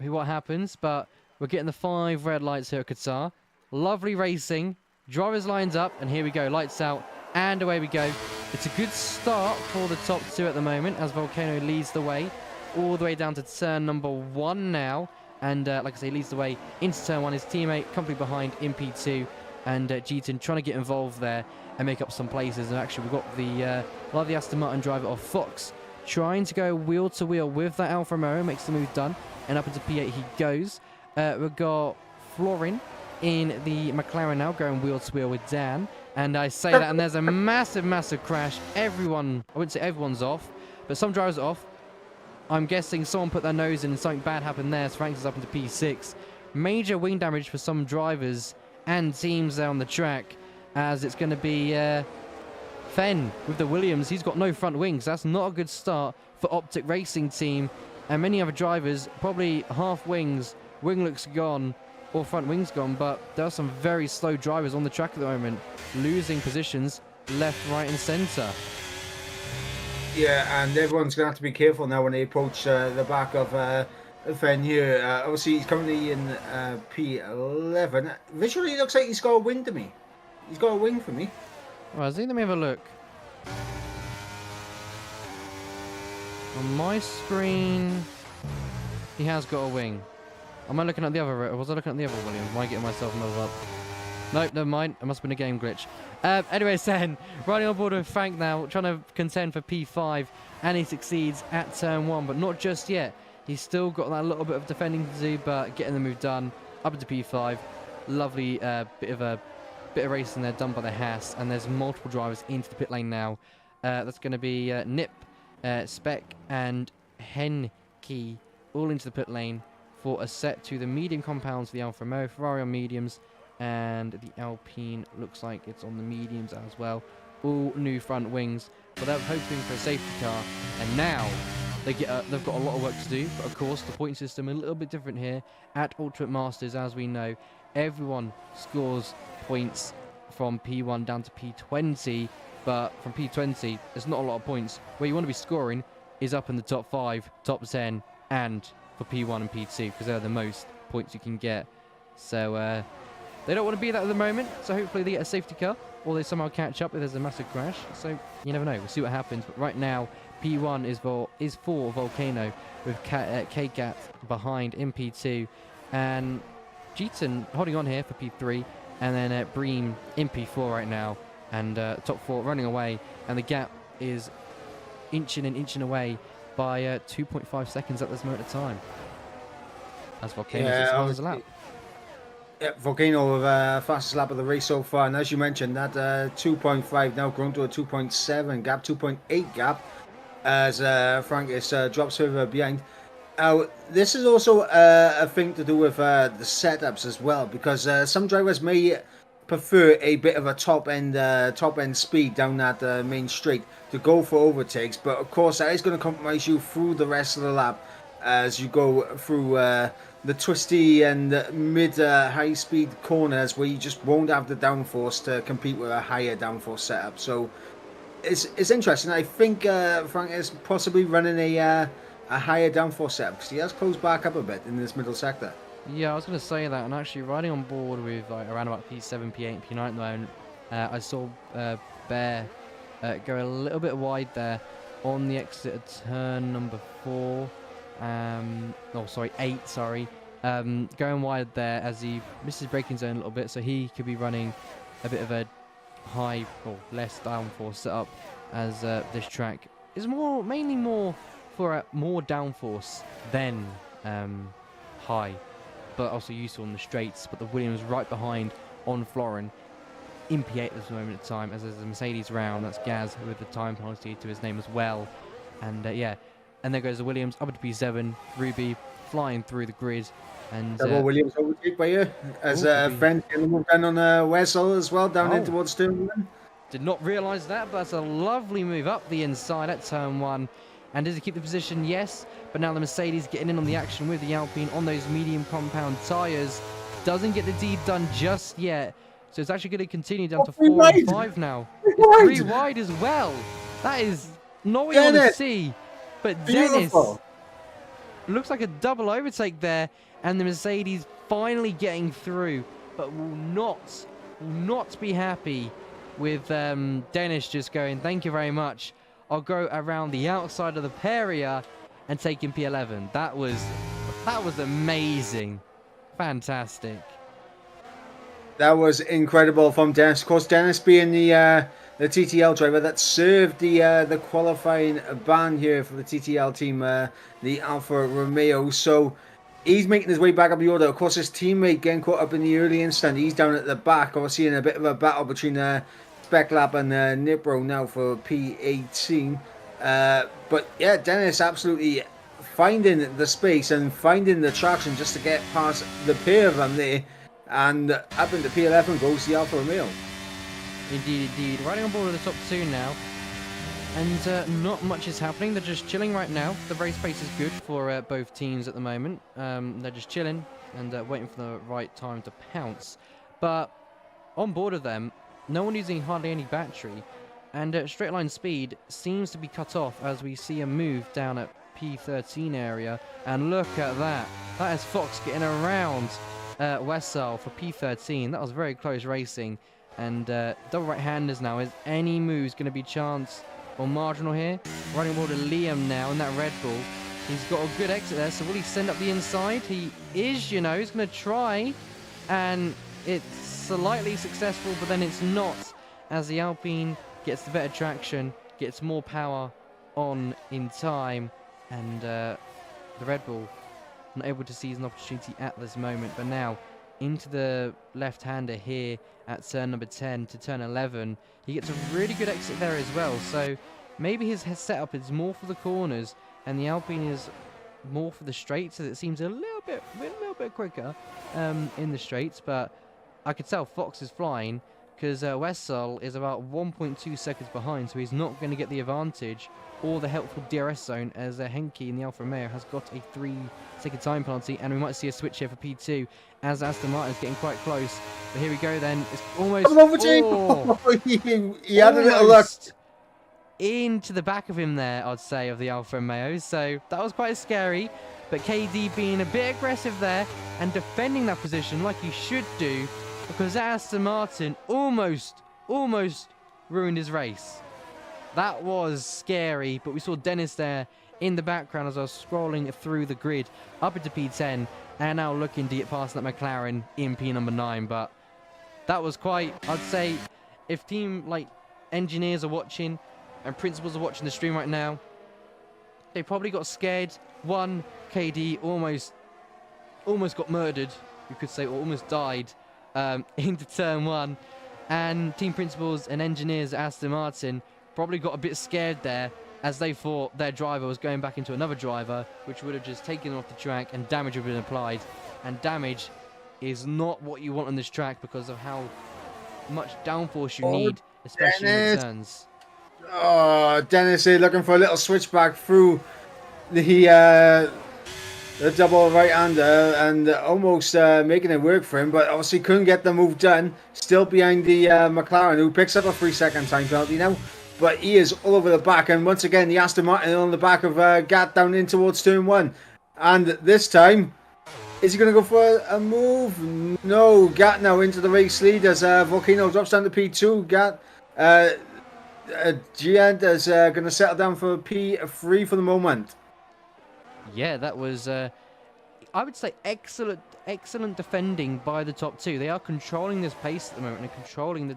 what happens? But we're getting the 5 red lights here at Qatar. Lovely racing. Drivers lines up, and here we go. Lights out, and away we go. It's a good start for the top 2 at the moment, as Volcano leads the way all the way down to turn number 1 now. And like I say, leads the way into turn 1. His teammate company behind in P2, and Jeton trying to get involved there and make up some places. And actually, we've got the Aston Martin driver of Fox trying to go wheel to wheel with that Alfa Romeo, makes the move done, and up into P8 he goes. We've got Florin in the McLaren now, going wheel to wheel with Dan. And I say that, and there's a massive crash. Everyone, I wouldn't say everyone's off, but some drivers are off. I'm guessing someone put their nose in and something bad happened there. So Frank is up into P6. Major wing damage for some drivers and teams there on the track, as it's going to be Fenn with the Williams. He's got no front wings. That's not a good start for Optic Racing Team. And many other drivers, probably half wings, wing looks gone, or front wings gone. But there are some very slow drivers on the track at the moment, losing positions left, right, and centre. Yeah, and everyone's going to have to be careful now when they approach the back of Fenn here. Obviously, he's currently in P11. Visually, it looks like he's got a wing to me. He's got a wing for me. Right, let me have a look. On my screen, he has got a wing. Am I looking at the other? Was I looking at the other Williams? Am I getting myself another up? Nope, never mind. It must have been a game glitch. Anyway, Sen, riding on board with Frank now, trying to contend for P5, and he succeeds at turn 1, but not just yet. He's still got that little bit of defending to do, but getting the move done up into P5. Lovely bit of racing there done by the Haas, and there's multiple drivers into the pit lane now. That's going to be Nip, Spec, and Henke all into the pit lane for a set to the medium compounds, the Alfa Romeo, Ferrari on mediums, and the Alpine looks like it's on the mediums as well. All new front wings, but they're hoping for a safety car, and now they've got a lot of work to do. But of course, the point system a little bit different here at Ultimate Masters, as we know. Everyone scores points from P1 down to P20, but from P20, there's not a lot of points. Where you want to be scoring is up in the top 5, top 10, and for P1 and P2, because they're the most points you can get. So they don't want to be that at the moment, so hopefully they get a safety car, or they somehow catch up if there's a massive crash. So you never know, we'll see what happens. But right now, P1 is for Volcano, with K-Gat behind in P2, and Jeton holding on here for P3, and then Bream in P4 right now, and top 4 running away, and the gap is inching away by 2.5 seconds at this moment of time. As Volcano's as far as a lap. Yeah, Volcano with fastest lap of the race so far, and as you mentioned, that 2.5 now grown to a 2.7 gap, 2.8 gap, as Frank is drops further behind. This is also a thing to do with the setups as well, because some drivers may prefer a bit of a top end speed down that main straight to go for overtakes, but of course that is going to compromise you through the rest of the lap as you go through the twisty and mid high speed corners where you just won't have the downforce to compete with a higher downforce setup. So it's interesting. I think Frank is possibly running a higher downforce setup because he has closed back up a bit in this middle sector. Yeah, I was going to say that, and actually riding on board with like around about P7, P8, P9 at the moment, I saw Bear go a little bit wide there on the exit of turn number 4. Oh, sorry, 8, sorry. Going wide there as he misses braking zone a little bit, so he could be running a bit of a high or less downforce setup, as this track is mainly more for more downforce than high, but also useful in the straights. But the Williams right behind on Florin in P8 at this moment of time, as there's a Mercedes round. That's Gaz with the time penalty to his name as well. And yeah, and there goes the Williams up into P7. Ruby flying through the grid. And Williams overtake by you as Fenn getting moved down on Wessel as well down in towards turn 1. Did not realise that, but that's a lovely move up the inside at turn 1. And does he keep the position? Yes. But now the Mercedes getting in on the action with the Alpine on those medium compound tyres. Doesn't get the deed done just yet. So it's actually going to continue down to 4 and 5 now. 3 wide as well. That is not what you want to see. But Dennis, looks like a double overtake there. And the Mercedes finally getting through. But will not be happy with Dennis just going, thank you very much. I'll go around the outside of the Peria and take him P11. That was amazing. Fantastic. That was incredible from Dennis. Of course, Dennis being the the TTL driver that served the qualifying ban here for the TTL team, the Alfa Romeo. So he's making his way back up the order. Of course, his teammate getting caught up in the early instant. He's down at the back, obviously in a bit of a battle between Spec Lab and Nipro now for P18. But yeah, Dennis absolutely finding the space and finding the traction just to get past the pair of them there. And up into P11 goes the Alfa Romeo. Indeed, indeed. Riding on board with the top 2 now. And not much is happening. They're just chilling right now. The race pace is good for both teams at the moment. They're just chilling and waiting for the right time to pounce. But on board of them, no one using hardly any battery. And straight line speed seems to be cut off as we see a move down at P13 area. And look at that. That is Fox getting around Wessel for P13. That was very close racing. And double right-handers now. Is any moves going to be chance or marginal here? Riding aboard of Liam now in that Red Bull. He's got a good exit there. So will he send up the inside? He is, you know. He's going to try. And it's slightly successful, but then it's not. As the Alpine gets the better traction, gets more power on in time. And the Red Bull not able to seize an opportunity at this moment. But now into the left-hander here at turn number 10 to turn 11. He gets a really good exit there as well. So maybe his setup is more for the corners and the Alpine is more for the straights, as it seems a little bit quicker in the straights. But I could tell Fox is flying because Wessel is about 1.2 seconds behind, so he's not going to get the advantage or the helpful DRS zone, as Henke in the Alfa Romeo has got a 3-second time penalty, and we might see a switch here for P2 as Aston Martin is getting quite close. But here we go then. It's almost... He had a little luck. Into the back of him there, I'd say, of the Alfa Romeo. So that was quite scary. But KD being a bit aggressive there and defending that position like he should do, because Aston Martin almost ruined his race. That was scary, but we saw Dennis there in the background as I was scrolling through the grid up into P10 and now looking to get past that McLaren in P number 9. But that was quite, I'd say, if team like engineers are watching and principals are watching the stream right now, they probably got scared. One, KD almost got murdered, you could say, or almost died into turn 1. And team principals and engineers at Aston Martin probably got a bit scared there as they thought their driver was going back into another driver, which would have just taken them off the track and damage would have been applied. And damage is not what you want on this track because of how much downforce you need, especially in turns. Oh, Dennis here looking for a little switchback through the double right-hander and almost making it work for him, but obviously couldn't get the move done. Still behind the McLaren, who picks up a 3-second time penalty now. But he is all over the back, and once again the Aston Martin on the back of Gat down in towards turn 1. And this time, is he going to go for a move? No, Gat now into the race lead as Volcano drops down to P2. Gat, Giant is going to settle down for P3 for the moment. Yeah, that was, I would say, excellent defending by the top 2. They are controlling this pace at the moment and controlling the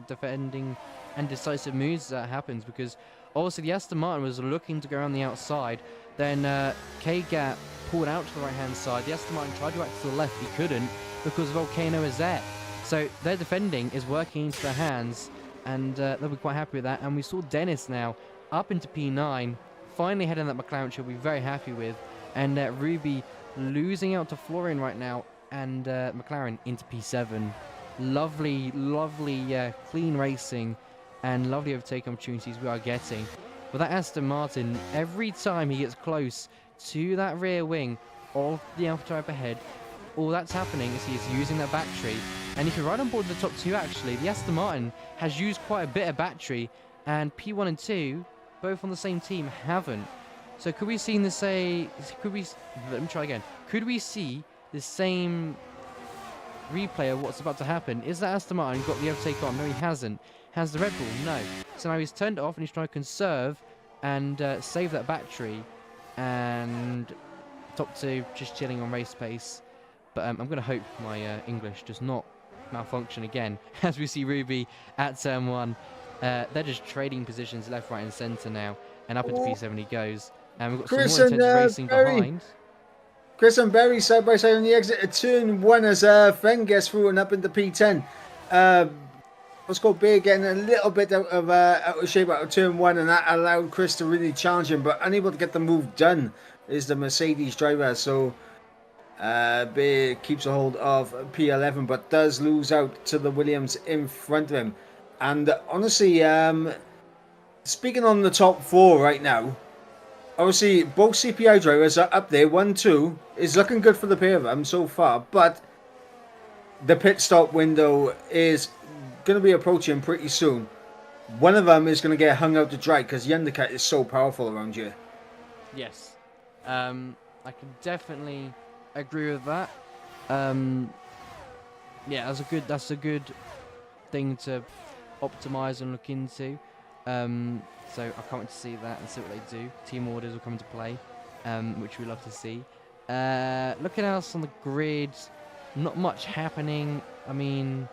defending and decisive moves that happens, because obviously the Aston Martin was looking to go around the outside. Then K-Gap pulled out to the right-hand side. The Aston Martin tried to act to the left. He couldn't because Volcano is there. So their defending is working into their hands, and they'll be quite happy with that. And we saw Dennis now up into P9, finally heading that McLaren, which he'll be very happy with. And Ruby losing out to Florian right now, and McLaren into P7. Lovely, clean racing and lovely overtake opportunities we are getting. But that Aston Martin, every time he gets close to that rear wing of the Alpha Type ahead, all that's happening is he is using that battery. And if you're right on board with the top 2, actually, the Aston Martin has used quite a bit of battery, and P1 and 2, both on the same team, haven't. So could we see the same? Let me try again. Could we see the same replay of what's about to happen? Is that Aston Martin got the overtake on? No, he hasn't. Has the Red Bull? No. So now he's turned it off and he's trying to conserve and save that battery. And top 2 just chilling on race pace. But I'm going to hope my English does not malfunction again as we see Ruby at turn 1 They're just trading positions left, right, and centre now. And up into P7 he goes. And we've got Chris some more and, intense racing Barry. behind. Chris and Berry side by side on the exit at turn 1 as Fen gets through and up into P10. Let's go big, getting a little bit out of shape out of turn 1, and that allowed Chris to really challenge him, but unable to get the move done is the Mercedes driver. So Bear keeps a hold of P11, but does lose out to the Williams in front of him. And honestly, speaking on the top 4 right now, obviously both CPI drivers are up there. 1-2 is looking good for the pair of them so far, but the pit stop window is going to be approaching pretty soon. One of them is going to get hung out to dry because the undercut is so powerful around here. Yes. I can definitely agree with that. Yeah, that's a good thing to optimize and look into. So I can't wait to see that and see what they do. Team orders will come into play, which we love to see. Looking else on the grid, not much happening. I mean,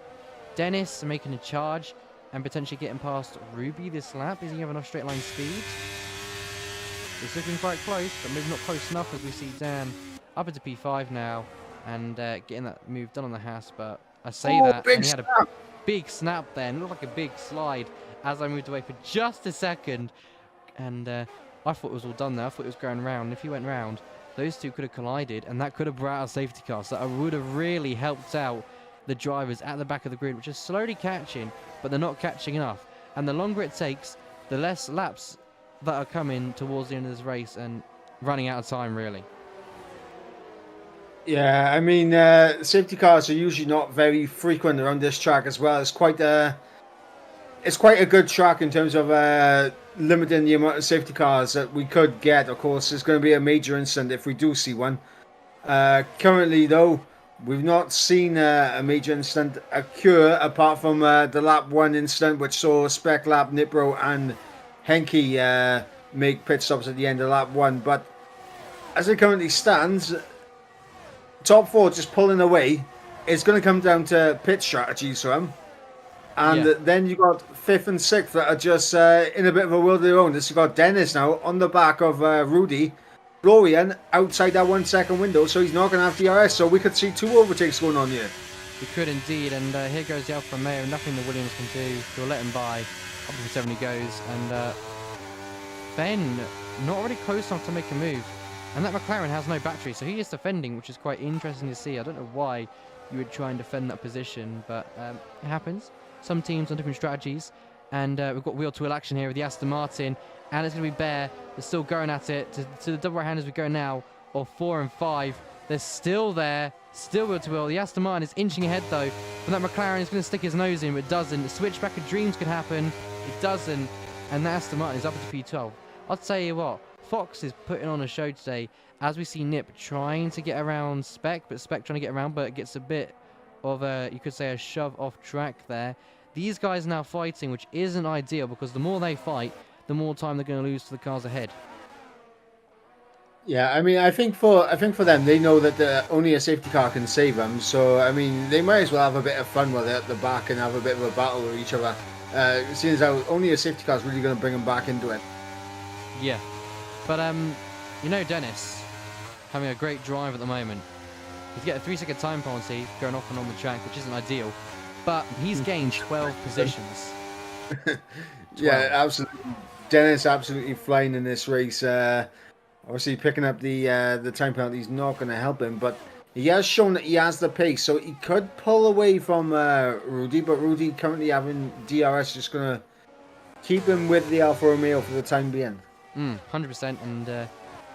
Dennis making a charge and potentially getting past Ruby this lap. Is he have enough straight line speed? It's looking quite close, but maybe not close enough as we see Dan up into P5 now and getting that move done on the Haas. But I say that, and he had a big snap there, and it looked like a big slide as I moved away for just a second. And I thought it was all done there. I thought it was going round. If he went round, those two could have collided, and that could have brought out a safety car. So that would have really helped out the drivers at the back of the grid, which is slowly catching, but they're not catching enough. And the longer it takes, the less laps that are coming towards the end of this race and running out of time, really. Yeah, I mean, safety cars are usually not very frequent around this track as well. It's quite a good track in terms of limiting the amount of safety cars that we could get. Of course, there's going to be a major incident if we do see one. Currently, though, we've not seen a major incident occur apart from the lap 1 incident, which saw Spec Lab, Nipro, and Henke make pit stops at the end of lap 1. But as it currently stands, top 4 just pulling away. It's going to come down to pit strategies for them. And then you got 5th and 6th that are just in a bit of a world of their own. This you got Dennis now on the back of Rudy. Florian outside that 1 second window, so he's not going to have DRS. So we could see 2 overtakes going on here. We could indeed, and here goes the Alfa Romeo. Nothing the Williams can do. He'll let him by. Up to 7 he goes, and Ben not really close enough to make a move. And that McLaren has no battery, so he is defending, which is quite interesting to see. I don't know why you would try and defend that position, but it happens. Some teams on different strategies, and we've got wheel-to-wheel action here with the Aston Martin, and it's going to be Bear. They're still going at it to the double right hand as we go now, or 4 and 5. They're still there, still wheel-to-wheel. The Aston Martin is inching ahead though, but that McLaren is going to stick his nose in, but it doesn't. The switchback of dreams could happen, it doesn't, and that Aston Martin is up into P12. I'll tell you what, Fox is putting on a show today as we see Nip trying to get around Spec, but Spec trying to get around, but it gets a bit of a, you could say, a shove off track there. These guys now fighting, which isn't ideal because the more they fight, the more time they're going to lose to the cars ahead. Yeah, I mean, I think for them, they know that only a safety car can save them. So, I mean, they might as well have a bit of fun with it at the back and have a bit of a battle with each other. Seeing as how only a safety car is really going to bring them back into it. Yeah, but you know, Dennis having a great drive at the moment. He's getting a 3-second time penalty going off and on the track, which isn't ideal. But he's gained 12 positions. Yeah, absolutely. Dennis absolutely flying in this race. Obviously, picking up the time penalty is not going to help him, but he has shown that he has the pace, so he could pull away from Rudy. But Rudy currently having DRS, just going to keep him with the Alfa Romeo for the time being. 100%, and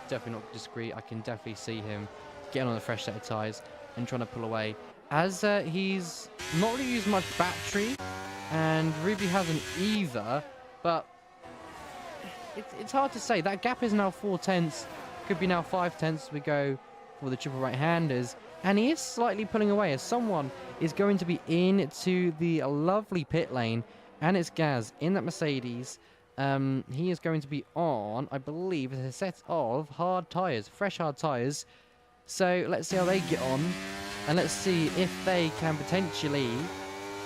definitely not disagree. I can definitely see him getting on a fresh set of tyres and trying to pull away. As he's not really used much battery, and Ruby hasn't either, but it's hard to say. That gap is now 4 tenths, could be now 5 tenths. We go for the triple right-handers, and he is slightly pulling away as someone is going to be into the lovely pit lane, and it's Gaz in that Mercedes. He is going to be on, I believe, a set of hard tyres, fresh hard tyres. So let's see how they get on. And let's see if they can potentially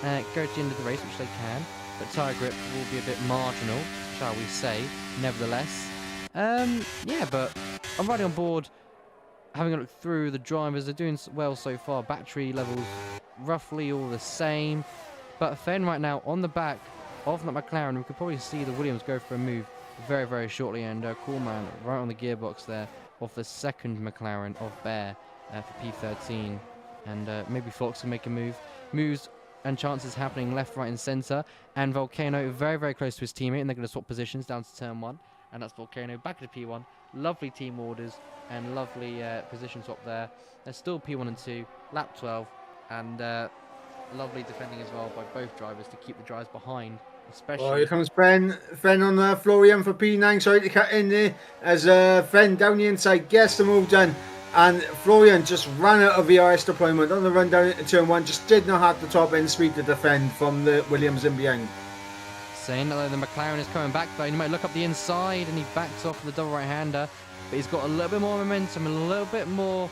go to the end of the race, which they can. but tyre grip will be a bit marginal, shall we say, nevertheless. Yeah, but I'm riding on board, having a look through the drivers. They're doing well so far. Battery levels roughly all the same. But Fenn right now on the back of that McLaren. We could probably see the Williams go for a move very, very shortly. And Coolman right on the gearbox there of the second McLaren of Bear for P13. And maybe Fox can make a move. Moves and chances happening left, right and centre. And Volcano very, very close to his teammate. And they're going to swap positions down to turn 1. And that's Volcano back to P1. Lovely team orders and lovely position swap there. There's still P1 and 2, lap 12. And lovely defending as well by both drivers to keep the drivers behind. Especially. Oh, here comes Fenn. Fenn on Florian for P9. Sorry to cut in there. As Fenn down the inside gets the move done. And Florian just ran out of VRS deployment on the run down into turn 1. Just did not have the top end speed to defend from the Williams in behind. Saying that the McLaren is coming back though. You might look up the inside and he backs off the double right-hander. But he's got a little bit more momentum, a little bit more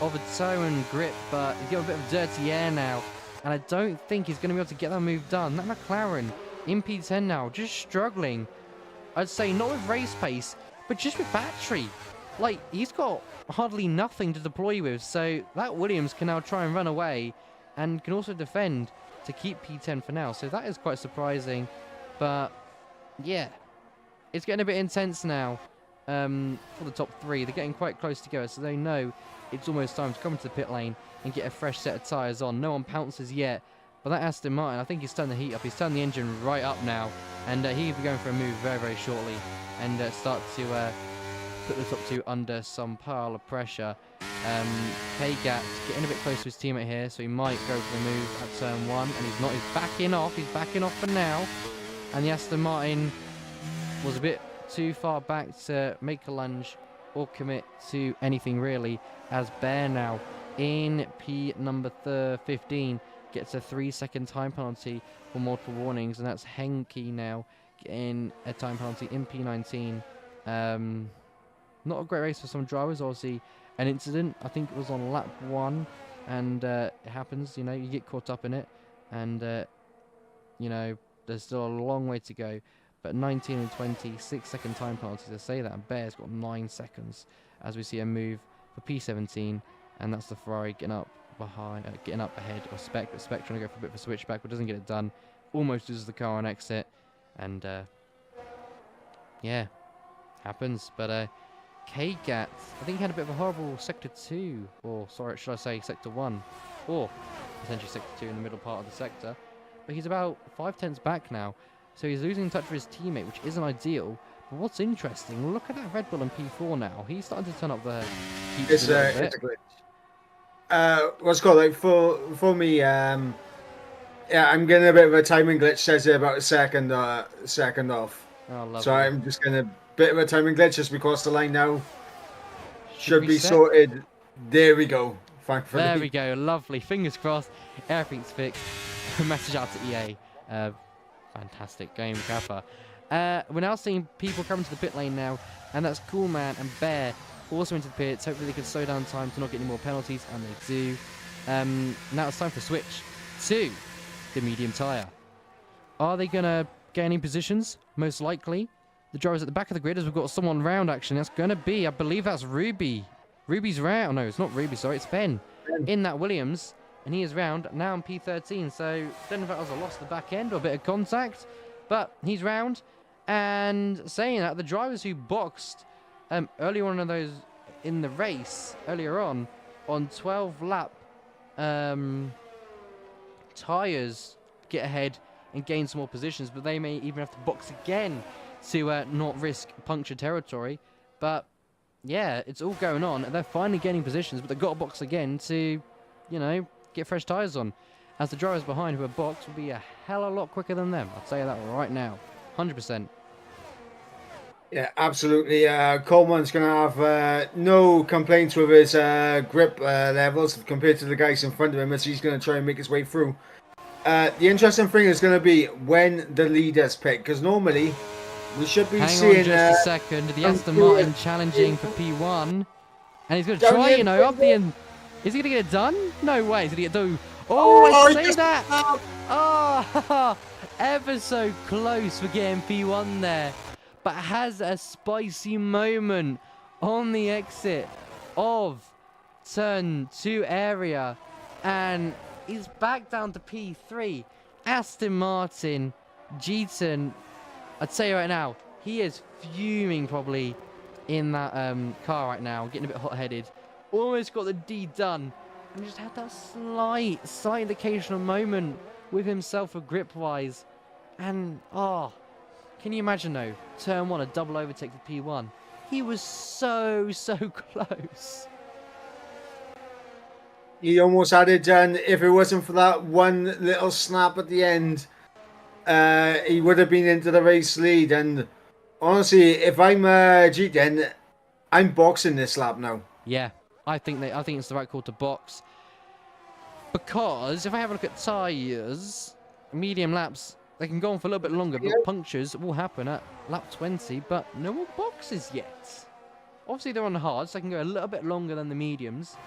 of a toe and grip. But he's got a bit of dirty air now. And I don't think he's going to be able to get that move done. That McLaren in P10 now, just struggling. I'd say not with race pace, but just with battery. Like, he's got hardly nothing to deploy with. So that Williams can now try and run away and can also defend to keep P10 for now. So that is quite surprising. But, yeah, it's getting a bit intense now for the top 3. They're getting quite close together, so they know it's almost time to come into the pit lane and get a fresh set of tyres on. No one pounces yet, but that Aston Martin, I think he's turned the heat up. He's turned the engine right up now, and he'll be going for a move very, very shortly and start to put the top 2 under some pile of pressure. K-Gat getting a bit close to his teammate here, so he might go for the move at turn 1, and he's not. He's backing off. He's backing off for now. And the Aston Martin was a bit too far back to make a lunge or commit to anything really, as Bear now in P number 15 gets a 3-second time penalty for multiple warnings, and that's Henke now getting a time penalty in P19. Not a great race for some drivers, obviously an incident. I think it was on lap 1, and it happens, you know, you get caught up in it, and you know, there's still a long way to go. But 19 and 20, 6-second time penalties. I say that, and Bear's got 9 seconds as we see a move for P17, and that's the Ferrari getting up behind, getting up ahead of Spec. But Spec trying to go for a bit of a switchback, but doesn't get it done. Almost loses the car on exit, and yeah, happens. But K-Gat, I think he had a bit of a horrible sector 2, or sorry, should I say sector 1, or essentially sector 2 in the middle part of the sector. But he's about 5/10 back now, so he's losing touch with his teammate, which isn't ideal. But what's interesting, look at that Red Bull in P4 now. He's starting to turn up the heat. It's a glitch. What's called, like, for me, yeah, I'm getting a bit of a timing glitch. Says it about a second off. Oh, lovely. So I'm just getting a bit of a timing glitch just because the line now should be sorted. There we go. Thankfully. There we go. Lovely. Fingers crossed. Everything's fixed. Message out to EA. Fantastic game, Kappa. We're now seeing people coming to the pit lane now, and that's Coolman and Bear also into the pits. Hopefully they can slow down time to not get any more penalties, and they do. Now it's time for switch to the medium tyre. Are they going to get any positions? Most likely. The driver's at the back of the grid as we've got someone round, actually. That's going to be, I believe that's Ruby. Ruby's round. Oh, no, it's not Ruby, sorry. It's Ben in that Williams. And he is round now in P13. So, don't know if that was a loss at the back end or a bit of contact. But he's round. And saying that, the drivers who boxed earlier on in those in the race, earlier on 12 lap tyres get ahead and gain some more positions. But they may even have to box again to not risk puncture territory. But yeah, it's all going on. They're finally gaining positions, but they've got to box again to, you know, get fresh tyres on. As the drivers behind who are boxed will be a hell of a lot quicker than them. I'll tell you that right now. 100%. Yeah, absolutely. Coleman's going to have no complaints with his grip levels compared to the guys in front of him as he's going to try and make his way through. The interesting thing is going to be when the leaders pick, because normally we should be seeing... Hang on just a second. The Aston Martin challenging for P1. And he's going to try, you know, up the end. Is he going to get it done? No way. Is he going to get it done? Oh, I say that. Oh, ever so close for getting P1 there, but has a spicy moment on the exit of turn 2 area, and he's back down to P3. Aston Martin, Jeton, I'd say right now, he is fuming probably in that car right now, getting a bit hot-headed. Almost got the D done, and just had that slight indication of moment with himself for grip-wise. And, can you imagine though, turn 1, a double overtake for P1. He was so close. He almost had it done. If it wasn't for that one little snap at the end, he would have been into the race lead. And honestly, if I'm G10, I'm boxing this lap now. Yeah, I think it's the right call to box. Because if I have a look at tyres, medium laps, they can go on for a little bit longer, but punctures will happen at lap 20, but no more boxes yet. Obviously, they're on the hards, so they can go a little bit longer than the mediums.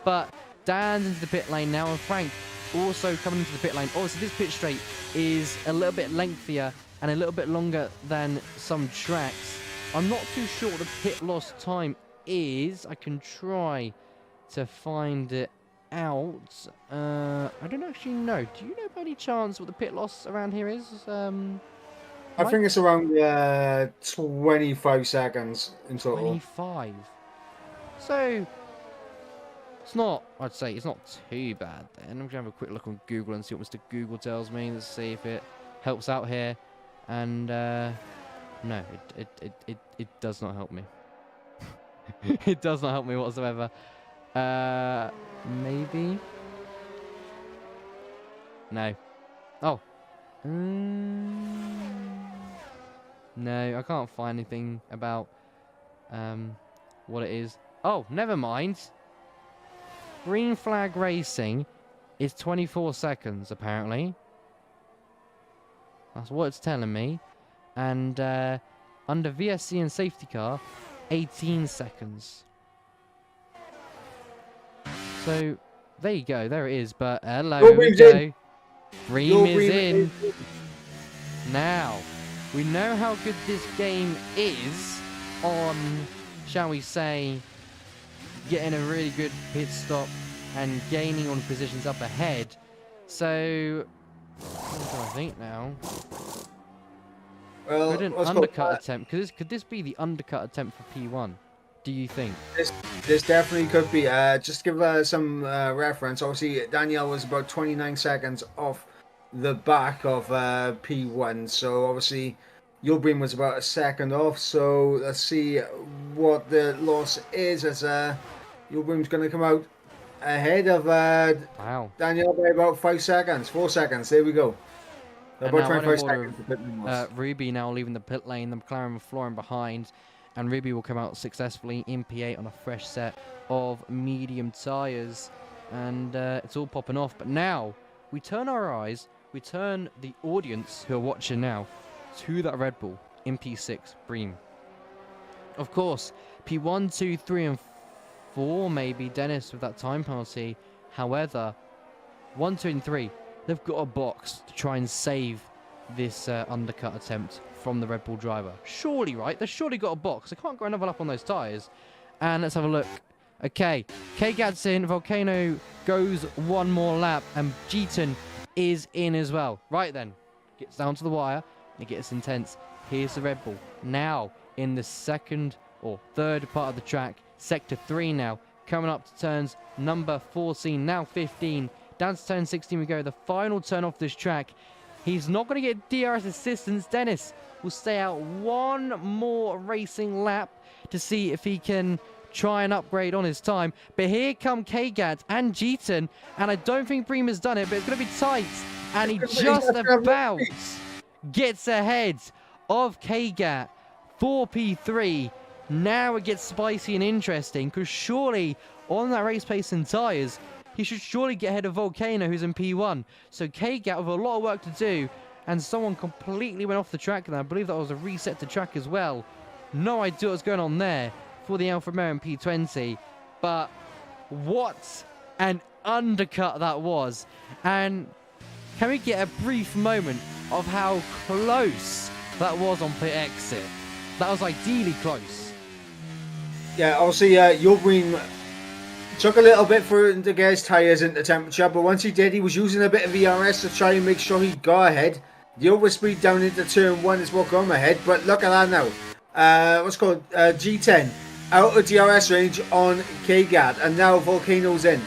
But Dan's into the pit lane now, and Frank also coming into the pit lane. Obviously, this pit straight is a little bit lengthier and a little bit longer than some tracks. I'm not too sure what the pit loss time is. I can try to find it out. I don't actually know. Do you know by any chance what the pit loss around here is? I think it's around 25 seconds in total. 25. So it's not, I'd say it's not too bad then. I'm going to have a quick look on Google and see what Mr. Google tells me. Let's see if it helps out here. And no, it does not help me. It does not help me whatsoever. Maybe? No. Oh. No, I can't find anything about what it is. Oh, never mind. Green flag racing is 24 seconds, apparently. That's what it's telling me. And under VSC and safety car, 18 seconds. So, there you go. There it is. But hello, here we go. Bream is in. Now, we know how good this game is on, shall we say, getting a really good pit stop and gaining on positions up ahead. So, what do I think now? Well, could an undercut attempt? Could this be the undercut attempt for P1? Do you think? This definitely could be. Just to give some reference, obviously Danielle was about 29 seconds off the back of P1, so obviously Yulbrin was about a second off. So let's see what the loss is, as Yulbrin's going to come out ahead of Danielle by about 4 seconds. There we go. About 25 seconds. Ruby now leaving the pit lane, the McLaren flooring behind, and Ruby will come out successfully in P8 on a fresh set of medium tyres. And it's all popping off. But now, we turn our eyes, we turn the audience who are watching now to that Red Bull in P6, Bream. Of course, P1, 2, 3, and 4, maybe, Dennis with that time penalty. However, 1, 2, and 3, they've got a box to try and save this undercut attempt from the Red Bull driver. Surely, right? They've surely got a box. They can't go another lap on those tyres. And let's have a look. Okay, K-Gad's in. Volcano goes one more lap. And Jeton is in as well. Right then. Gets down to the wire. It gets intense. Here's the Red Bull. Now, in the second or third part of the track. Sector 3 now. Coming up to turns number 14. Now 15. Down to turn 16 we go. The final turn off this track. He's not going to get DRS assistance. Dennis will stay out one more racing lap to see if he can try and upgrade on his time. But here come K-Gad and Jeton. And I don't think Bream has done it, but it's going to be tight. And he just about gets ahead of K-Gad for P3. Now it gets spicy and interesting, because surely on that race pace and tyres, he should surely get ahead of Volcano, who's in P1. So K-Gad with a lot of work to do, and someone completely went off the track, and I believe that was a reset to track as well. No idea what's going on there for the Alfa Romeo in P20, but what an undercut that was. And can we get a brief moment of how close that was on pit exit. That was ideally close. Yeah, obviously, Yulbreen took a little bit for him to get his tyres into temperature, but once he did, he was using a bit of ERS to try and make sure he got ahead. The overspeed down into turn 1 is what got him ahead, but look at that now. What's called G10 out of DRS range on KGAT, and now Volcano's in.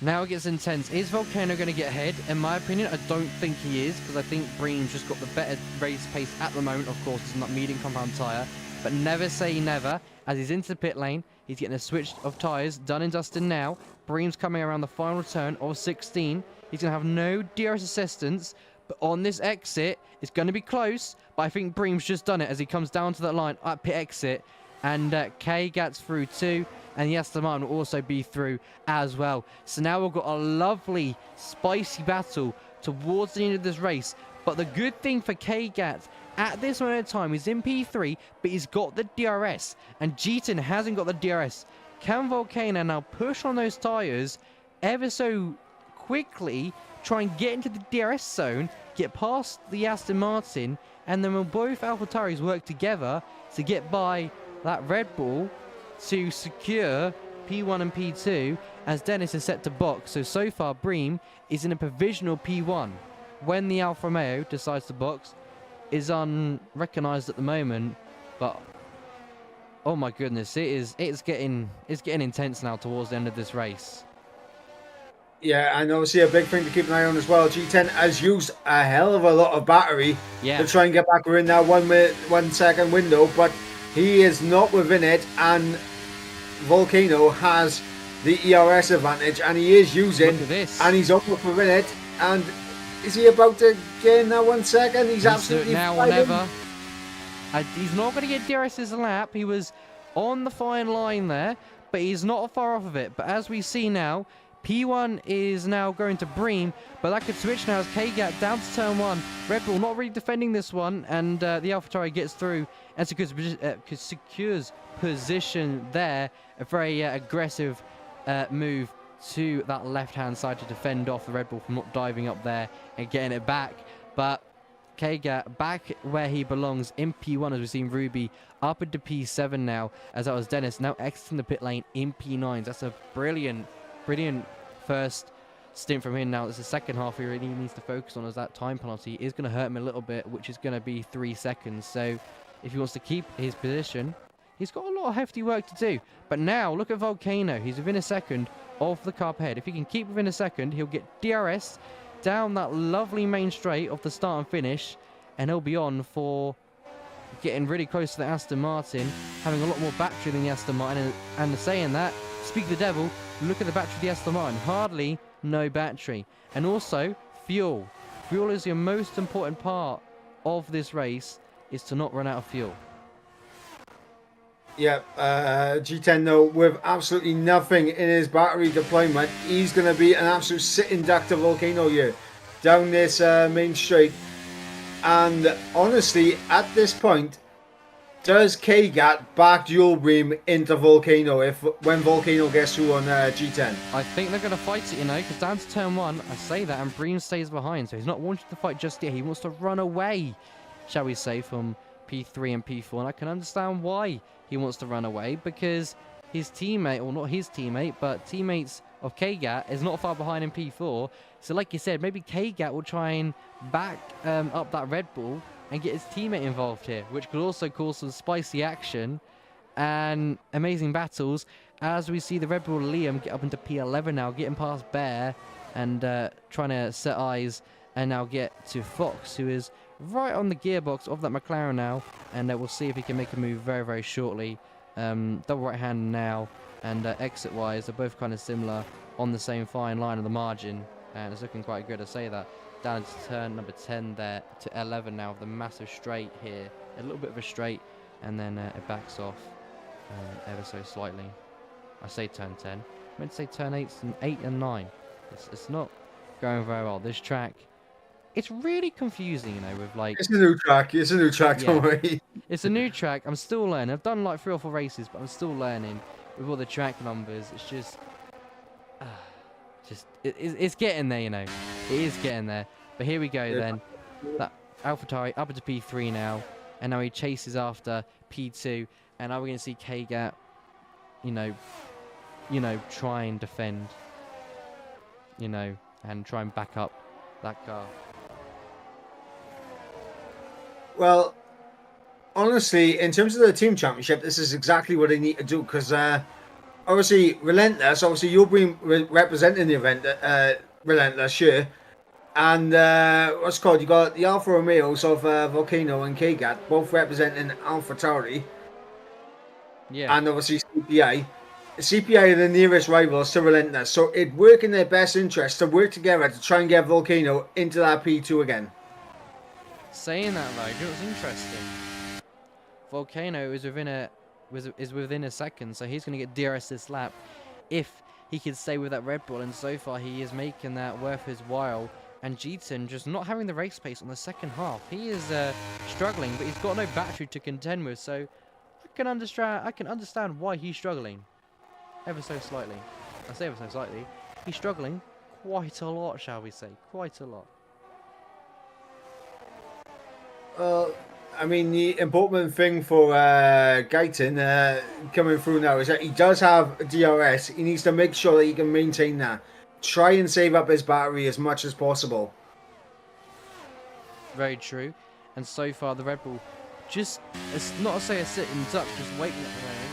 Now it gets intense. Is Volcano going to get ahead? In my opinion, I don't think he is, because I think Bream's just got the better race pace at the moment. Of course, it's not medium compound tyre, but never say never. As he's into the pit lane, he's getting a switch of tyres done and dusted now. Bream's coming around the final turn of 16. He's going to have no DRS assistance, but on this exit, it's going to be close, but I think Bream's just done it as he comes down to that line at pit exit, and KGAT's through too. And the Aston Martin will also be through as well. So now we've got a lovely, spicy battle towards the end of this race. But the good thing for KGAT at this moment in time, he's in P3, but he's got the DRS. And G10 hasn't got the DRS. Can Volcano now push on those tyres ever so quickly, try and get into the DRS zone, get past the Aston Martin, and then when both AlphaTauris work together to get by that Red Bull to secure P1 and P2, as Dennis is set to box. So far, Bream is in a provisional P1. When the Alfa Romeo decides to box, is unrecognised at the moment, but oh my goodness, it's getting intense now towards the end of this race. Yeah, and obviously a big thing to keep an eye on as well. G10 has used a hell of a lot of battery to try and get back within that 1 second window, but he is not within it, and Volcano has the ERS advantage, and he is using, and he's almost within it, and is he about to gain that 1 second? He's absolutely now or never. He's not going to get DRS's lap. He was on the fine line there, but he's not far off of it. But as we see now, P1 is now going to Bream, but that could switch now as KGAT down to turn 1. Red Bull not really defending this one, and the AlphaTauri gets through and secures position there. A very aggressive move to that left-hand side to defend off the Red Bull from not diving up there and getting it back. But KGAT back where he belongs in P1, as we've seen Ruby up into P7 now, as that was Dennis now exiting the pit lane in P9. That's a brilliant first stint from him. Now it's the second half he really needs to focus on, as that time penalty is going to hurt him a little bit, which is going to be 3 seconds. So if he wants to keep his position, he's got a lot of hefty work to do. But now look at Volcano. He's within a second of the car up ahead. If he can keep within a second, he'll get DRS down that lovely main straight of the start and finish, and he'll be on for getting really close to the Aston Martin, having a lot more battery than the Aston Martin. And saying that, speak of the devil, look at the battery of the Aston Martin. Hardly no battery. And also, fuel. Fuel is your most important part of this race, is to not run out of fuel. Yeah, G10 though, with absolutely nothing in his battery deployment, he's going to be an absolute sitting duck to Volcano here down this main straight. And honestly, at this point, does KGAT back dual beam into Volcano when Volcano gets through on G10? I think they're going to fight it, you know, because down to turn 1, I say that, and Bream stays behind, so he's not wanting to fight just yet. He wants to run away, shall we say, from P3 and P4, and I can understand why he wants to run away, because his teammate, or not his teammate, but teammates of KGAT is not far behind in P4. So like you said, maybe KGAT will try and back up that Red Bull and get his teammate involved here, which could also cause some spicy action and amazing battles, as we see the Red Bull Liam get up into P11 now, getting past Bear and trying to set eyes, and now get to Fox, who is right on the gearbox of that McLaren now, and we'll see if he can make a move very, very shortly. Double right hand now, and exit-wise, they're both kind of similar on the same fine line of the margin, and it's looking quite good, I say that. Down to turn number 10 there to 11 now, with the massive straight here, a little bit of a straight, and then it backs off ever so slightly. I say turn 10, I meant to say turn 8 and 9. It's not going very well. This track, it's really confusing, you know, with like... It's a new track, don't worry. It's a new track, I'm still learning. I've done like 3 or 4 races, but I'm still learning with all the track numbers. It's just... it's getting there, you know. It is getting there. But here we go then. That AlphaTauri up into P3 now, and now he chases after P2, and now we're going to see Kgat, you know, try and defend, you know, and try and back up that car. Well, honestly, in terms of the team championship, this is exactly what they need to do because obviously Relentless, obviously you'll be representing the event, Relentless, sure. And what's it called? You got the Alfa Romeos of Volcano and Kgat, both representing AlphaTauri. Yeah. And obviously CPA. CPA are the nearest rivals to Relentless, so it work in their best interest to work together to try and get Volcano into that P2 again. Saying that though, it was interesting. Volcano is within a second, so he's going to get DRS this lap if he can stay with that Red Bull, and so far he is making that worth his while. And Jeton just not having the race pace on the second half. He is struggling, but he's got no battery to contend with, so I can understand why he's struggling ever so slightly. I say ever so slightly. He's struggling quite a lot, shall we say? Quite a lot. I mean, the important thing for Guyton coming through now is that he does have DRS. He needs to make sure that he can maintain that. Try and save up his battery as much as possible. Very true. And so far, the Red Bull just, it's not to say a sitting duck, just waiting at the moment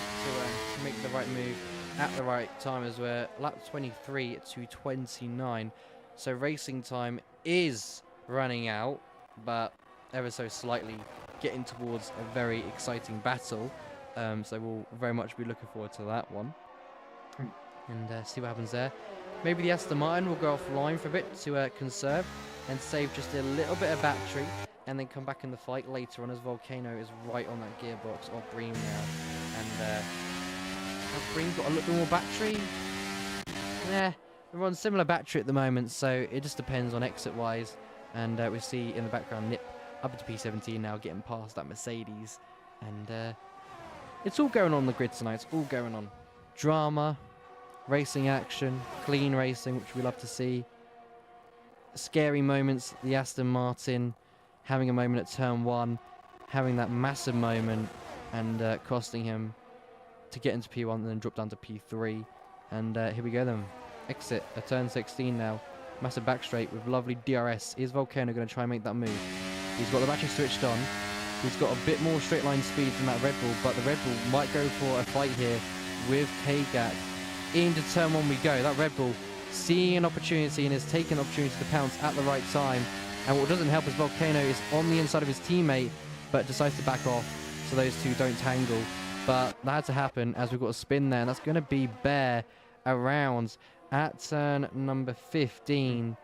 to make the right move at the right time, as we're lap 23 to 29. So racing time is running out, but ever so slightly getting towards a very exciting battle. So we'll very much be looking forward to that one. And see what happens there. Maybe the Aston Martin will go offline for a bit to conserve and save just a little bit of battery, and then come back in the fight later on, as Volcano is right on that gearbox of Bream now. And has Bream got a little bit more battery? Yeah, we're on similar battery at the moment, so it just depends on exit-wise. And we see in the background Nip up into P17 now, getting past that Mercedes. And it's all going on the grid tonight. It's all going on. Drama, racing action, clean racing, which we love to see. Scary moments, the Aston Martin having a moment at turn 1, having that massive moment, and costing him to get into P1 and then drop down to P3. And here we go then. Exit at turn 16 now. Massive back straight with lovely DRS. Is Volcano going to try and make that move? He's got the battery switched on. He's got a bit more straight line speed than that Red Bull, but the Red Bull might go for a fight here with Kgat. Into turn 1 we go. That Red Bull seeing an opportunity and is taking an opportunity to pounce at the right time. And what doesn't help is Volcano is on the inside of his teammate, but decides to back off so those two don't tangle. But that had to happen as we've got a spin there, and that's going to be Bear around at turn number 15.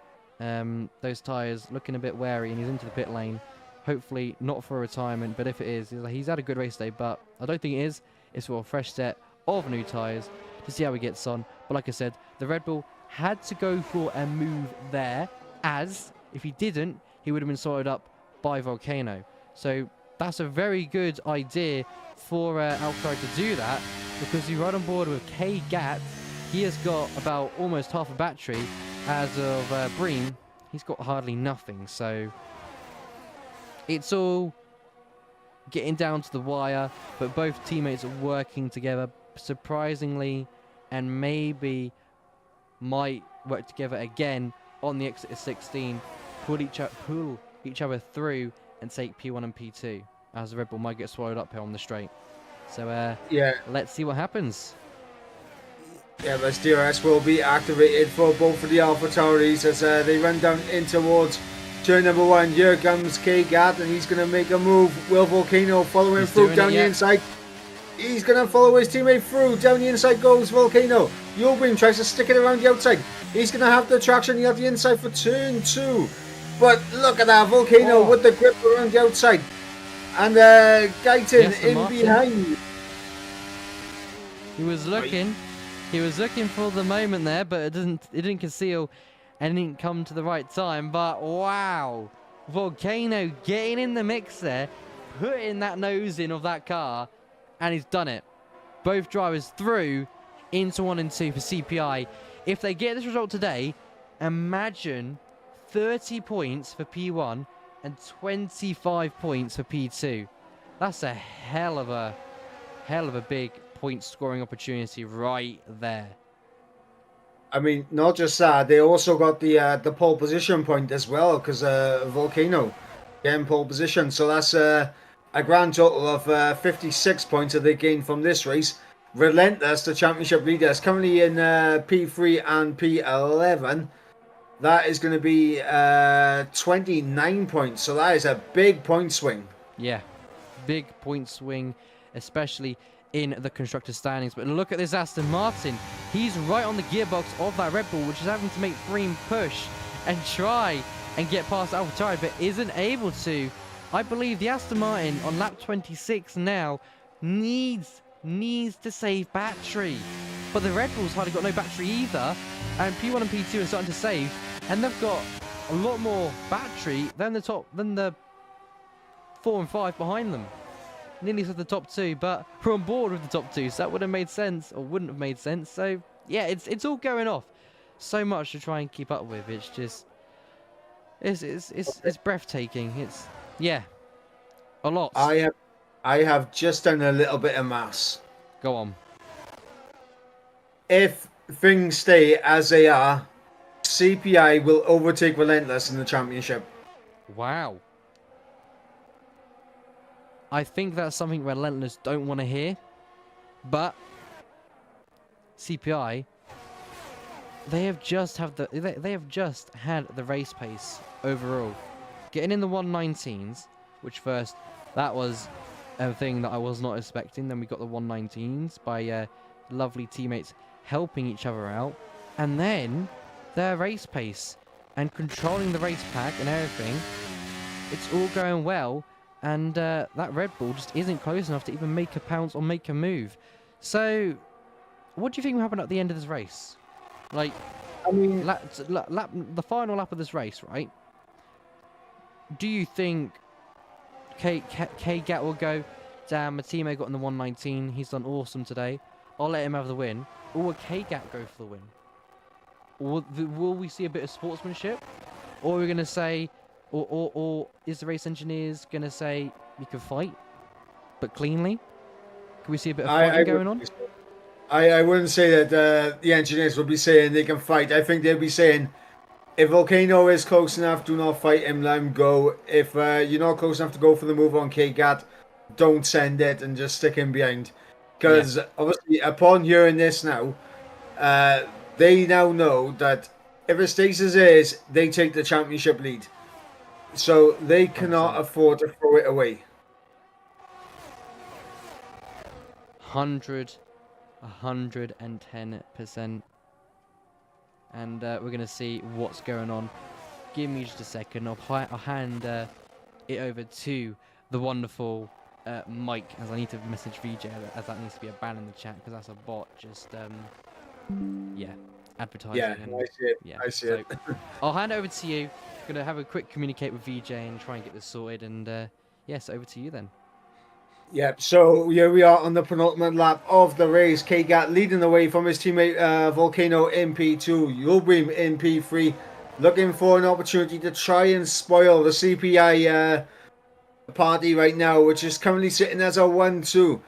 Those tyres looking a bit wary, and he's into the pit lane. Hopefully not for retirement, but if it is, he's had a good race day, but I don't think it is. It's for a fresh set of new tyres to see how he gets on. But like I said, the Red Bull had to go for a move there, as if he didn't, he would have been sorted up by Volcano. So that's a very good idea for AlphaTauri to do that, because he's right on board with Kgat. He has got about almost half a battery. As of Bream, he's got hardly nothing. So it's all getting down to the wire, but both teammates are working together surprisingly, and maybe might work together again on the exit of 16, pull each other through and take P1 and P2, as the Red Bull might get swallowed up here on the straight. So yeah, let's see what happens. Yeah, this DRS will be activated for both of the AlphaTauris as they run down in towards turn number 1. Here comes Kgat, and he's going to make a move. Will Volcano follow him through down the inside? He's going to follow his teammate through. Down the inside goes Volcano. Yulbrim tries to stick it around the outside. He's going to have the traction at the inside for turn 2. But look at that, Volcano with the grip around the outside. And Guyton in behind. He was looking. He was looking for the moment there, but it didn't conceal and didn't come to the right time. But wow, Volcano getting in the mix there, putting that nose in of that car, and he's done it. Both drivers through into 1 and 2 for CPI. If they get this result today, imagine 30 points for P1 and 25 points for P2. That's a hell of a big point scoring opportunity right there. I mean, not just that, they also got the pole position point as well, because Volcano getting pole position. So that's a grand total of 56 points that they gained from this race. Relentless, the championship leaders, currently in P3 and P11. That is going to be 29 points. So that is a big point swing. Yeah, big point swing, especially in the constructor standings. But look at this Aston Martin. He's right on the gearbox of that Red Bull, which is having to make Bream push and try and get past AlphaTauri, but isn't able to. I believe the Aston Martin on lap 26 now needs to save battery. But the Red Bull's hardly got no battery either. And P1 and P2 are starting to save. And they've got a lot more battery than the 4 and 5 behind them. Nearly to the top 2, but we're on board with the top 2, so that would have made sense, or wouldn't have made sense. So yeah, it's all going off. So much to try and keep up with. It's just it's breathtaking. It's a lot. I have just done a little bit of maths. Go on. If things stay as they are, CPI will overtake Relentless in the championship. Wow. I think that's something Relentless don't want to hear, but CPI, they have just had the race pace overall, getting in the 119s, which first that was a thing that I was not expecting. Then we got the 119s by lovely teammates helping each other out, and then their race pace and controlling the race pack and everything. It's all going well. And that Red Bull just isn't close enough to even make a pounce or make a move. So, what do you think will happen at the end of this race? Like, I mean, the final lap of this race, right? Do you think K-Gat will go, damn, my teammate got in the 119, he's done awesome today, I'll let him have the win? Or will K-Gat go for the win? Or will we see a bit of sportsmanship? Or are we going to say... Or is the race engineers going to say we can fight, but cleanly? Can we see a bit of fighting going on? I wouldn't say that the engineers will be saying they can fight. I think they'll be saying, if Volcano is close enough, do not fight him, let him go. If you're not close enough to go for the move on K-Gat, don't send it and just stick him behind. Because obviously, upon hearing this now, they now know that if it stays as is, they take the championship lead. So they cannot afford to throw it away. 110%. And we're going to see what's going on. Give me just a second. I'll hand it over to the wonderful Mike, as I need to message VJ, as that needs to be a ban in the chat, because that's a bot just, advertising. Yeah, and, I see it. yeah. I see So it. I'll hand it over to you. Going to have a quick communicate with VJ and try and get this sorted. And yes, over to you then. Yep, so here we are on the penultimate lap of the race. K-Gat leading the way from his teammate Volcano in P2, Yulbream in P3, looking for an opportunity to try and spoil the CPI party right now, which is currently sitting as a 1-2.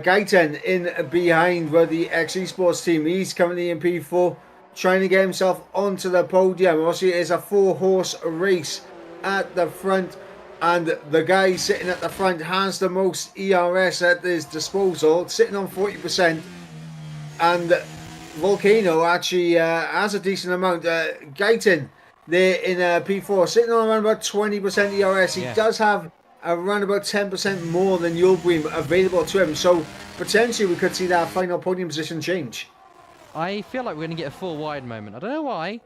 Gaiten in behind with the X Esports team. He's currently in P4, trying to get himself onto the podium. Obviously, it is a 4-horse race at the front. And the guy sitting at the front has the most ERS at his disposal, sitting on 40%. And Volcano actually has a decent amount. Gaiten there in P4, sitting on around about 20% ERS. He does have around about 10% more than Yulbream available to him. So potentially we could see that final podium position change. I feel like we're going to get a full wide moment. I don't know why,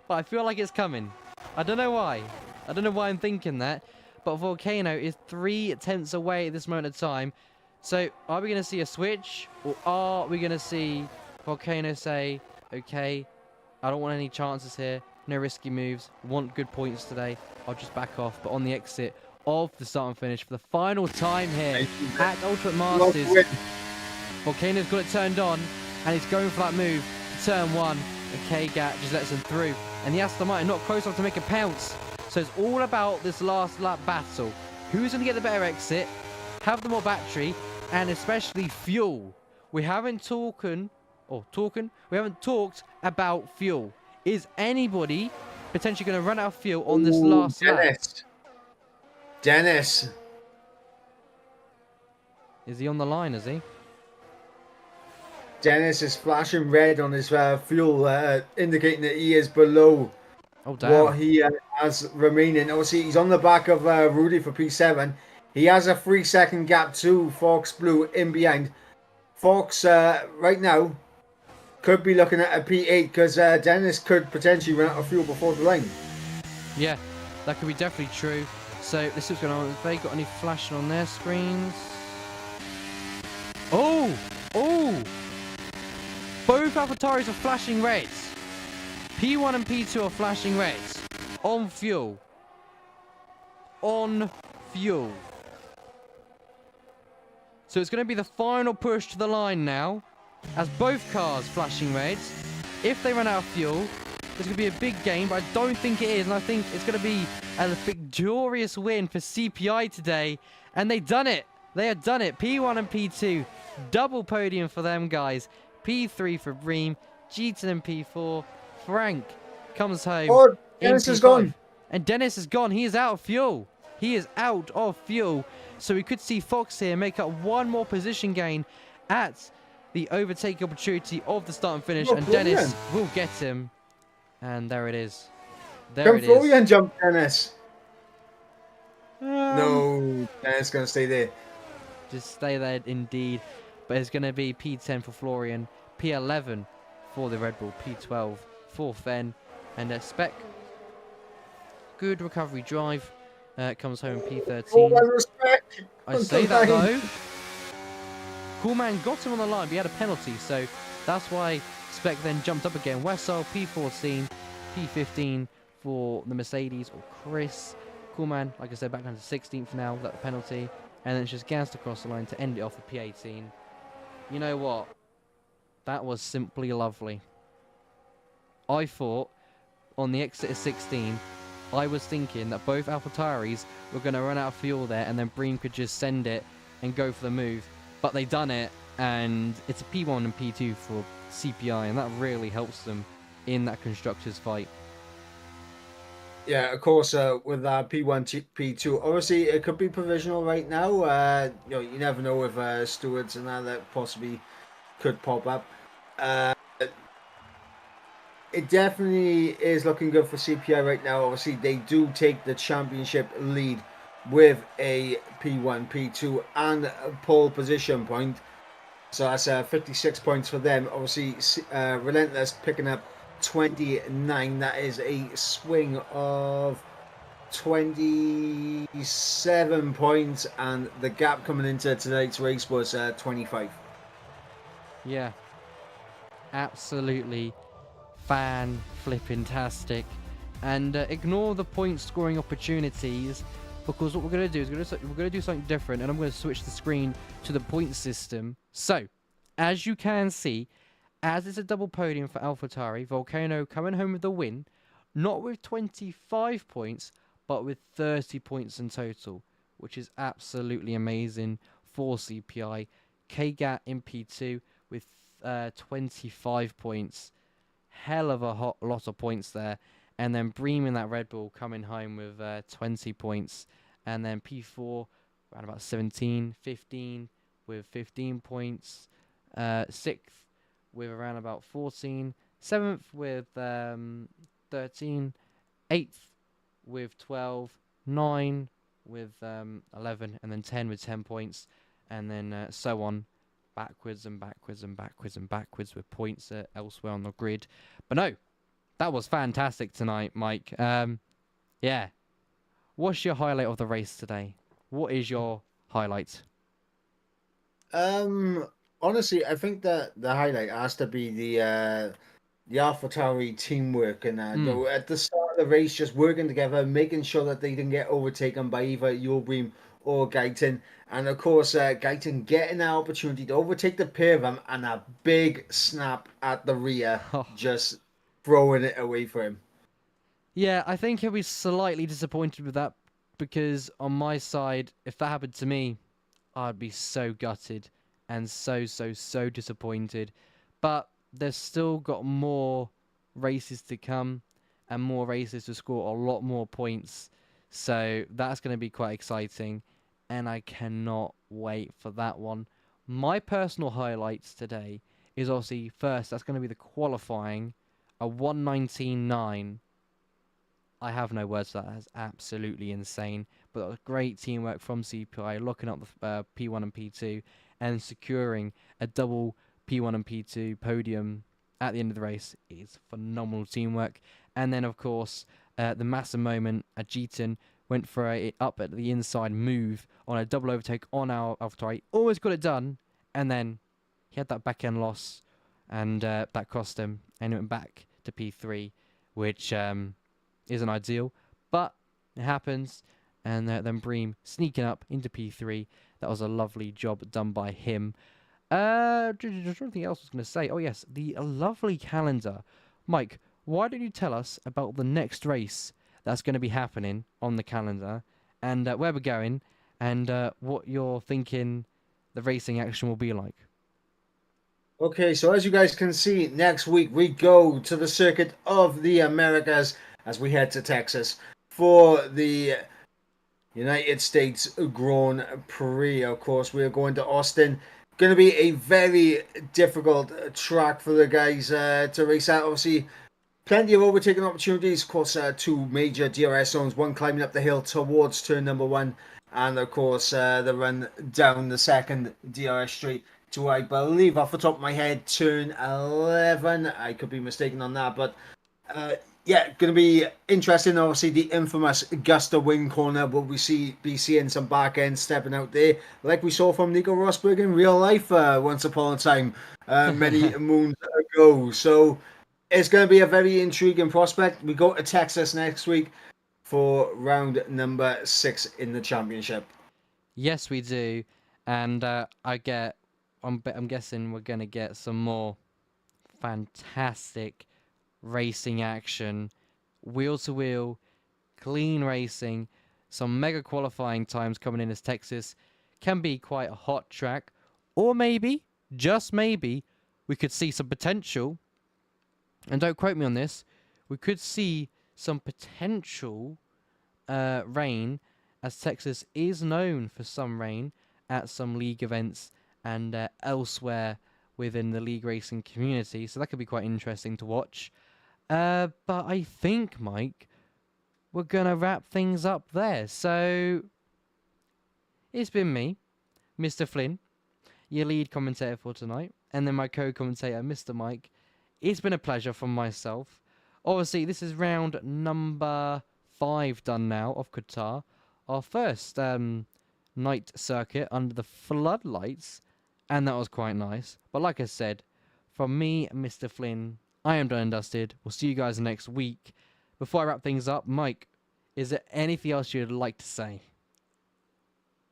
but I feel like it's coming. I don't know why. I don't know why I'm thinking that. But Volcano is 3 tenths away at this moment of time. So are we going to see a switch? Or are we going to see Volcano say, okay, I don't want any chances here. No risky moves. Want good points today. I'll just back off. But on the exit of the start and finish for the final time here at Ultimate Masters, Volcano's got it turned on. And he's going for that move to turn 1. And K-Gat just lets him through. and the Aston Martin not close enough to make a pounce. So it's all about this last lap battle. Who's going to get the better exit, have the more battery, and especially fuel. We haven't talked about fuel. Is anybody potentially going to run out of fuel on this last lap? Dennis. Is he on the line, is he? Dennis is flashing red on his fuel, indicating that he is below what he has remaining. Obviously, he's on the back of Rudy for P7. He has a 3-second gap to Fox Blue in behind. Fox, right now, could be looking at a P8 because Dennis could potentially run out of fuel before the line. Yeah, that could be definitely true. So let's see what's going on. Have they got any flashing on their screens? Oh! Both AlphaTauris are flashing reds. P1 and P2 are flashing reds. On fuel. So it's going to be the final push to the line now, as both cars flashing reds. If they run out of fuel, it's going to be a big game, but I don't think it is, and I think it's going to be a victorious win for CPI today, and they've done it. They have done it. P1 and P2, double podium for them guys. P3 for Bream, Jeton and P4. Frank comes home. Oh, Dennis is gone. And Dennis is gone. He is out of fuel. So we could see Fox here make up one more position gain at the overtaking opportunity of the start and finish. And Dennis will get him. And there it is. Come Florian jump, Dennis. No, Dennis going to stay there. Just stay there indeed. But it's going to be P10 for Florian, P11 for the Red Bull, P12 for Fen, and Spec. Good recovery drive. Comes home P13. I say that though. Coolman got him on the line, but he had a penalty, so that's why Spec then jumped up again. Wessel, P14, P15 for the Mercedes or Chris. Coolman, like I said, back down to 16th now without the penalty. And then it's just gassed across the line to end it off with P18. You know what? That was simply lovely. I thought on the exit of 16, I was thinking that both AlphaTauris were going to run out of fuel there and then Bream could just send it and go for the move. But they done it, and it's a P1 and P2 for CPI, and that really helps them in that constructors fight. Yeah, of course, with P1, P2, obviously it could be provisional right now. You never know if stewards and that possibly could pop up. It definitely is looking good for CPI right now. Obviously, they do take the championship lead with a P1, P2, and a pole position point. So that's 56 points for them. Obviously, Relentless picking up 29. That is a swing of 27 points, and the gap coming into tonight's race was 25. Yeah, absolutely fan-flipping-tastic. And ignore the point scoring opportunities, because what we're going to do is we're going to do something different, and I'm going to switch the screen to the point system. So, as you can see, as it's a double podium for AlphaTauri, Volcano coming home with the win, not with 25 points, but with 30 points in total, which is absolutely amazing for CPI. KGAT in P2 with 25 points. Hell of a lot of points there. And then Bream in that Red Bull coming home with 20 points. And then P4 around about 17, 15 with 15 points. 6th with around about 14. 7th with 13. 8th with 12. 9 with 11. And then 10 with 10 points. And then so on. Backwards and backwards and backwards and backwards with points elsewhere on the grid. But no, that was fantastic tonight, Mike. Yeah. What's your highlight of the race today? What is your highlight? Honestly, I think that the highlight has to be the AlphaTauri teamwork, and at the start of the race, just working together, making sure that they didn't get overtaken by either Bream or Guyton. And of course, Guyton getting that opportunity to overtake the pair of them, and a big snap at the rear, just throwing it away for him. Yeah, I think he'll be slightly disappointed with that because on my side, if that happened to me, I'd be so gutted and so disappointed. But there's still got more races to come and more races to score a lot more points. So that's going to be quite exciting and I cannot wait for that one. My personal highlights today is obviously first, that's going to be the qualifying, a 119.9. I have no words for that. That's absolutely insane. But that was great teamwork from CPI, locking up the P1 and P2 and securing a double P1 and P2 podium at the end of the race is phenomenal teamwork. And then, of course, the massive moment, Ajitan went for a up at the inside move on a double overtake on our AlphaTauri. Always got it done. And then he had that back end loss and that cost him. And he went back to P3, which isn't ideal. But it happens. And then Bream sneaking up into P3. That was a lovely job done by him. Something else I was going to say. Oh, yes, the lovely calendar. Mike, why don't you tell us about the next race that's going to be happening on the calendar and where we're going and what you're thinking the racing action will be like? Okay, so as you guys can see, next week we go to the Circuit of the Americas as we head to Texas for the United States Grand Prix. Of course, we are going to Austin. Going to be a very difficult track for the guys to race at. Obviously, plenty of overtaking opportunities. Of course, two major DRS zones. One climbing up the hill towards turn number 1. And, of course, the run down the second DRS straight to, I believe, off the top of my head, turn 11. I could be mistaken on that. But, yeah, going to be interesting. Obviously, the infamous Gusta wing corner. Will we be seeing some back end stepping out there, like we saw from Nico Rosberg in real life once upon a time, many moons ago. So it's going to be a very intriguing prospect. We go to Texas next week for round number 6 in the championship. Yes, we do. And I'm guessing we're going to get some more fantastic racing action, wheel to wheel, clean racing, some mega qualifying times coming in as Texas can be quite a hot track, or maybe, just maybe, we could see some potential, and don't quote me on this, we could see some potential rain, as Texas is known for some rain at some league events and elsewhere within the league racing community, so that could be quite interesting to watch. But I think, Mike, we're going to wrap things up there. So, it's been me, Mr. Flynn, your lead commentator for tonight, and then my co-commentator, Mr. Mike. It's been a pleasure from myself. Obviously, this is round number 5 done now of Qatar. Our first night circuit under the floodlights, and that was quite nice. But like I said, from me, Mr. Flynn, I am done and dusted. We'll see you guys next week. Before I wrap things up, Mike, is there anything else you'd like to say?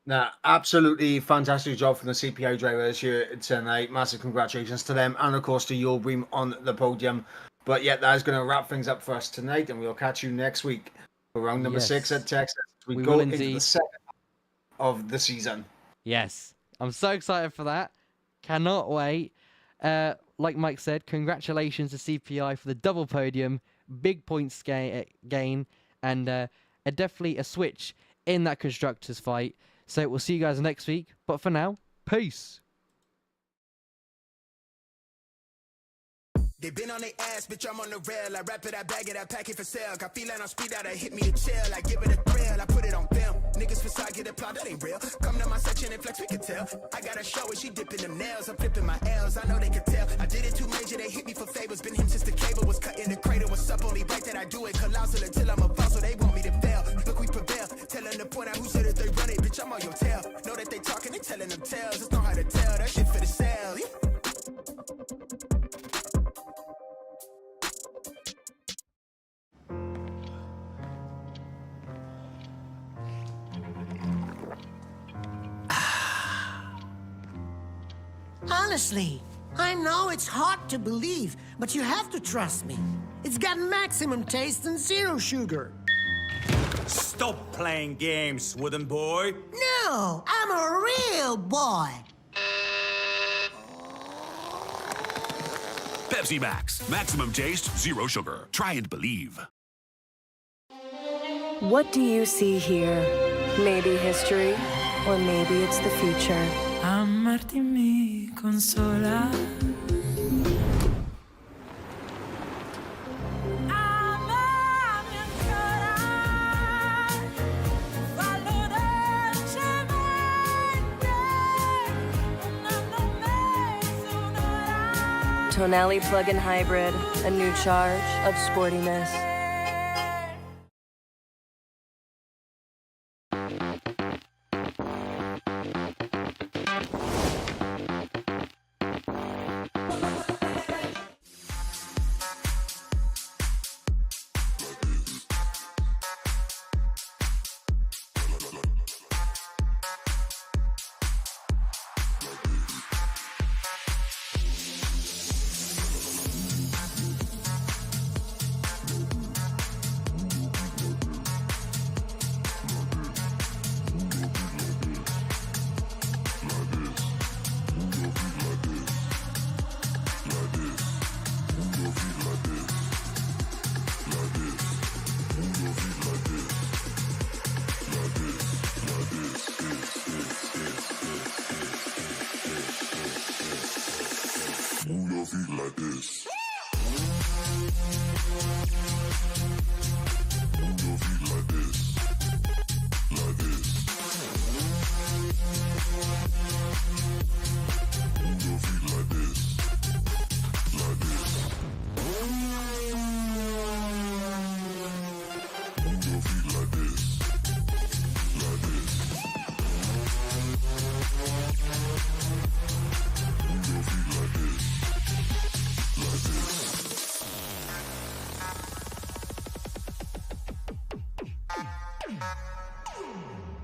Nah, absolutely fantastic job from the CPI drivers here tonight. Massive congratulations to them and, of course, to your Bream on the podium. But yeah, that is going to wrap things up for us tonight, and we'll catch you next week for round number 6 at Texas. We go into the second half of the season. Yes, I'm so excited for that. Cannot wait. Like Mike said, congratulations to CPI for the double podium, big points gain, and definitely a switch in that constructors fight. So we'll see you guys next week. But for now, peace. They been on their ass, bitch, I'm on the rail. I wrap it, I bag it, I pack it for sale. Got feeling on speed out, I hit me to chill. I give it a thrill, I put it on film. Niggas facade, get applaud, that ain't real. Come to my section and flex, we can tell. I got a show and she dipping them nails. I'm flipping my L's, I know they can tell. I did it too major, they hit me for favors. Been him since the cable was cut in the cradle. What's up, only right that I do it. Colossal until I'm a fossil, they want me to fail. Look, we prevail. Tell them to point out who said that they run it. Bitch, I'm on your tail. Know that they talking, they telling them tales. Just know how to tell, that shit for the sale. Yeah. Honestly, I know it's hard to believe, but you have to trust me. It's got maximum taste and zero sugar. Stop playing games, wooden boy. No, I'm a real boy. Pepsi Max. Maximum taste, zero sugar. Try and believe. What do you see here? Maybe history, or maybe it's the future. Amarti mi consola. Amami ancora. Fallo dolcemente. Un anno e mezzo, un'ora. Tonali plug-in hybrid, a new charge of sportiness.